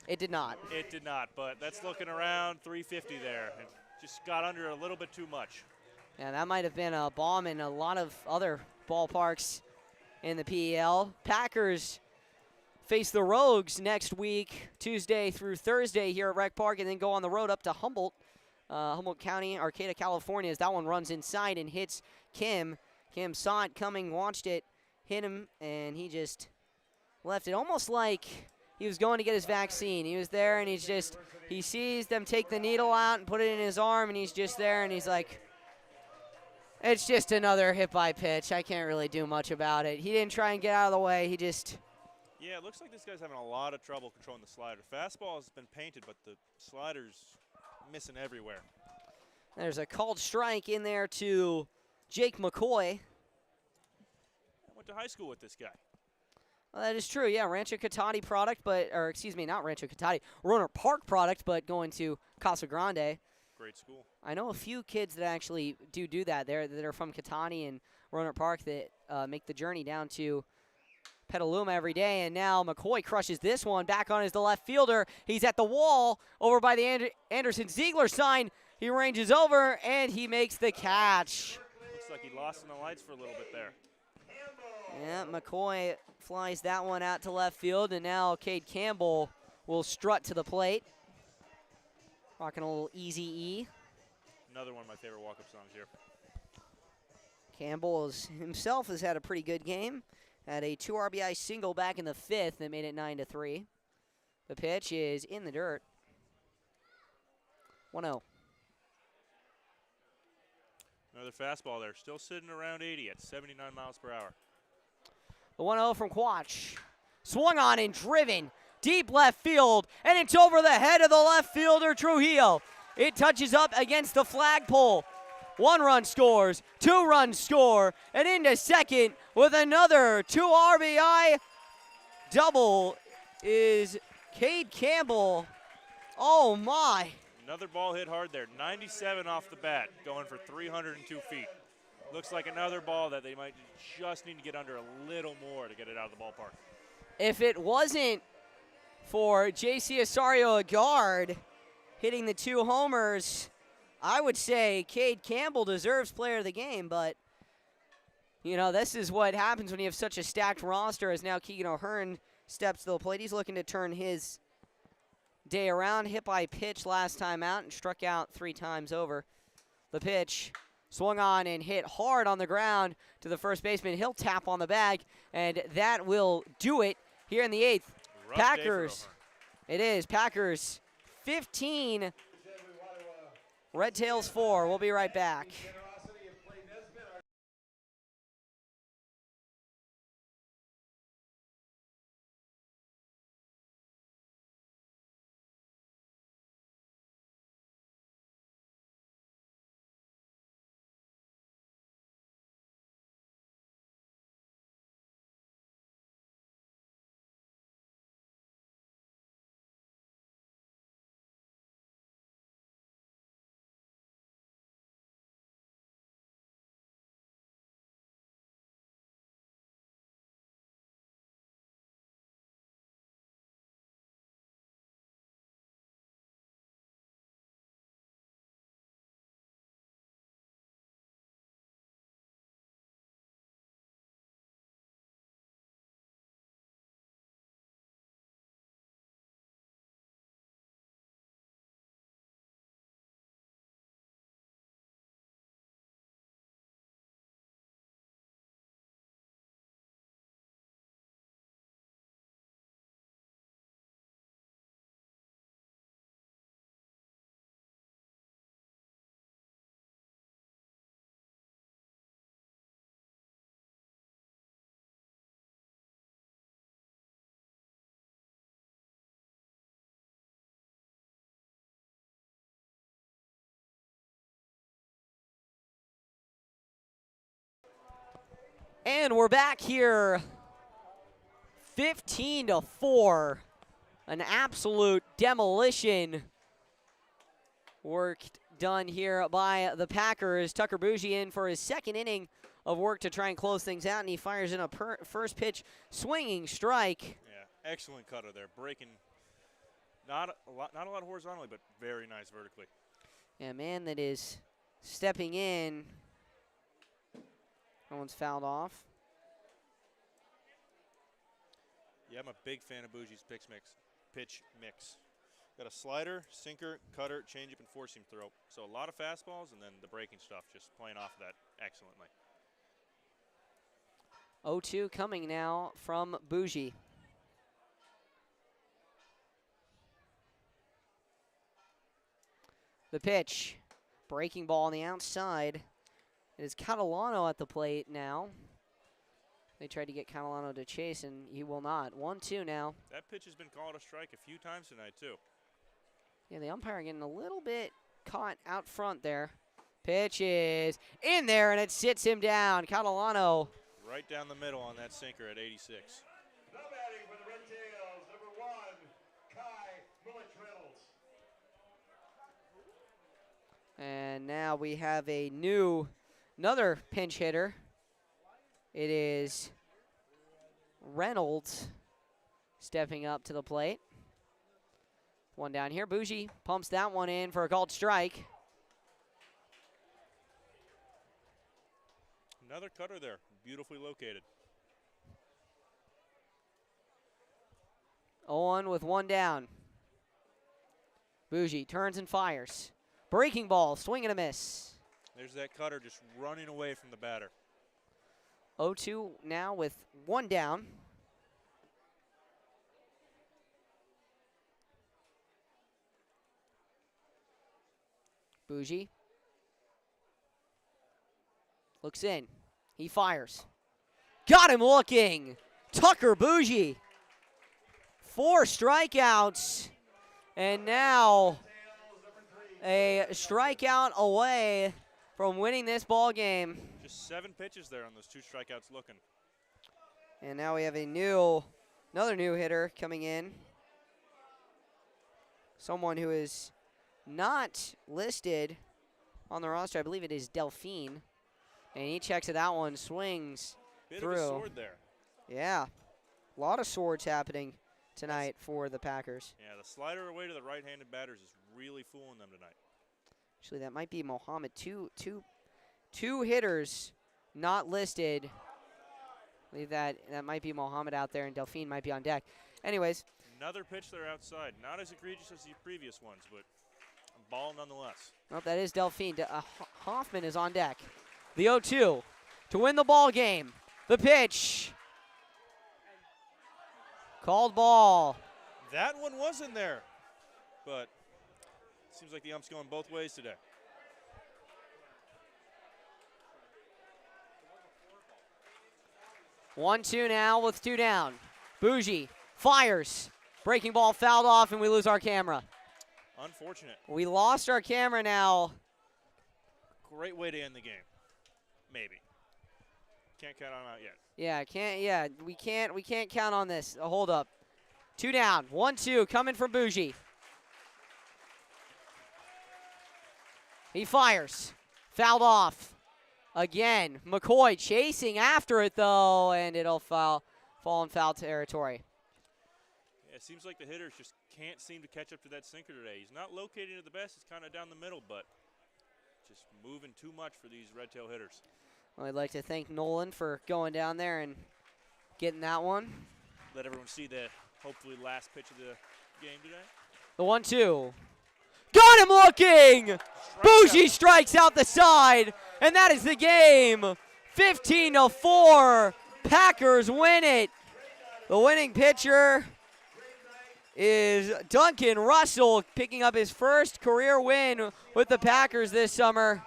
it did not. It did not, but that's looking around 350 there. It just got under a little bit too much. Yeah, that might have been a bomb in a lot of other ballparks in the PEL. Packers face the Rogues next week, Tuesday through Thursday here at Rec Park, and then go on the road up to Humboldt Humboldt County, Arcata, California, as that one runs inside and hits Kim. Kim saw it coming, watched it, hit him, and he just left it almost like he was going to get his vaccine. He was there, and he sees them take the needle out and put it in his arm, and he's just there, and he's like, it's just another hit by pitch. I can't really do much about it. He didn't try and get out of the way. He just... Yeah, it looks like this guy's having a lot of trouble controlling the slider. Fastball has been painted, but the slider's missing everywhere. There's a called strike in there to Jake McCoy. I went to high school with this guy. Well, that is true, yeah. Rancho Cotati product, or excuse me, not Rancho Cotati, Roanoke Park product, but going to Casa Grande. Great school. I know a few kids that actually do that there that are from Cotati and Roanoke Park that make the journey down to Petaluma every day. And now McCoy crushes this one. Back on is the left fielder. He's at the wall over by the Anderson Ziegler sign. He ranges over, and he makes the catch. Looks like he lost in the lights for a little bit there. Yeah, McCoy flies that one out to left field, and now Cade Campbell will strut to the plate. Rocking a little Easy-E. Another one of my favorite walk-up songs here. Campbell himself has had a pretty good game. Had a 2 RBI single back in the 5th that made it 9-3. The pitch is in the dirt. 1-0. Another fastball there. Still sitting around 80 at 79 miles per hour. The 1-0 from Quach. Swung on and driven. Deep left field. And it's over the head of the left fielder, Trujillo. It touches up against the flagpole. 1 run scores. 2 runs score. And into second with another 2 RBI double is Cade Campbell. Oh, my. Another ball hit hard there. 97 off the bat, going for 302 feet. Looks like another ball that they might just need to get under a little more to get it out of the ballpark. If it wasn't for J.C. Asario, a guard, hitting the 2 homers, I would say Cade Campbell deserves player of the game, but, you know, this is what happens when you have such a stacked roster, as now Keegan O'Hearn steps to the plate. He's looking to turn his day around. Hit by pitch last time out and struck out 3 times over. The pitch swung on and hit hard on the ground to the first baseman. He'll tap on the bag, and that will do it here in the 8th. Rough Packers, it is. Packers 15, Red Tails 4. We'll be right back. And we're back here, 15-4. An absolute demolition work done here by the Packers. Tucker Bougie in for his 2nd inning of work to try and close things out, and he fires in a first pitch swinging strike. Yeah, excellent cutter there. Breaking not a lot horizontally, but very nice vertically. Yeah, man that is stepping in. That one's fouled off. Yeah, I'm a big fan of Bougie's pitch mix. Got a slider, sinker, cutter, changeup, and four-seam throw. So a lot of fastballs, and then the breaking stuff, just playing off of that excellently. 0-2 coming now from Bougie. The pitch. Breaking ball on the outside. It is Catalano at the plate now. They tried to get Catalano to chase, and he will not. 1-2 now. That pitch has been called a strike a few times tonight, too. Yeah, the umpire getting a little bit caught out front there. Pitch is in there, and it sits him down. Catalano. Right down the middle on that sinker at 86. Now batting for the Red Tails, number 1, Kai Reynolds. And now we have another pinch hitter. It is Reynolds stepping up to the plate. One down here. Bougie pumps that one in for a called strike. Another cutter there, beautifully located. 0-1 with one down. Bougie turns and fires. Breaking ball, swing and a miss. There's that cutter just running away from the batter. 0-2 now with one down. Bougie looks in. He fires. Got him looking. Tucker Bougie. 4 strikeouts. And now a strikeout away from winning this ball game. Just 7 pitches there on those 2 strikeouts looking. And now we have another new hitter coming in. Someone who is not listed on the roster. I believe it is Delphine. And he checks to that one, swings Bit through. of a sword there. Yeah, a lot of swords happening tonight for the Packers. Yeah, the slider away to the right-handed batters is really fooling them tonight. Actually, that might be Mohammed. Two hitters not listed. I believe that might be Mohammed out there, and Delphine might be on deck. Anyways. Another pitch there outside. Not as egregious as the previous ones, but a ball nonetheless. Well, that is Delphine. Hoffman is on deck. The 0-2 to win the ball game. The pitch. Called ball. That one was in there, but seems like the ump's going both ways today. One, 2 now with 2 down. Bougie fires. Breaking ball fouled off, and we lose our camera. Unfortunate. We lost our camera now. Great way to end the game. Maybe. Can't count on out yet. Yeah, we can't count on this. A hold up. 2 down. 1-2 coming from Bougie. He fires. Fouled off. Again, McCoy chasing after it though, and it'll fall in foul territory. Yeah, it seems like the hitters just can't seem to catch up to that sinker today. He's not locating it the best. It's kind of down the middle, but just moving too much for these red tail hitters. Well, I'd like to thank Nolan for going down there and getting that one. Let everyone see the hopefully last pitch of the game today. The 1-2. Got him looking! Bougie strikes out the side, and that is the game. 15-4. Packers win it. The winning pitcher is Duncan Russell, picking up his first career win with the Packers this summer.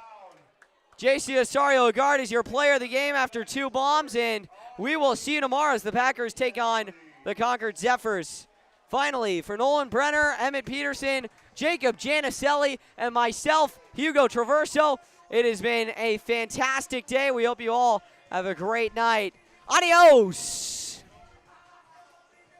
J.C. Osorio-Agard is your player of the game after 2 bombs, and we will see you tomorrow as the Packers take on the Concord Zephyrs. Finally, for Nolan Brenner, Emmett Peterson, Jacob Janicelli, and myself, Hugo Traverso, it has been a fantastic day. We hope you all have a great night. Adios!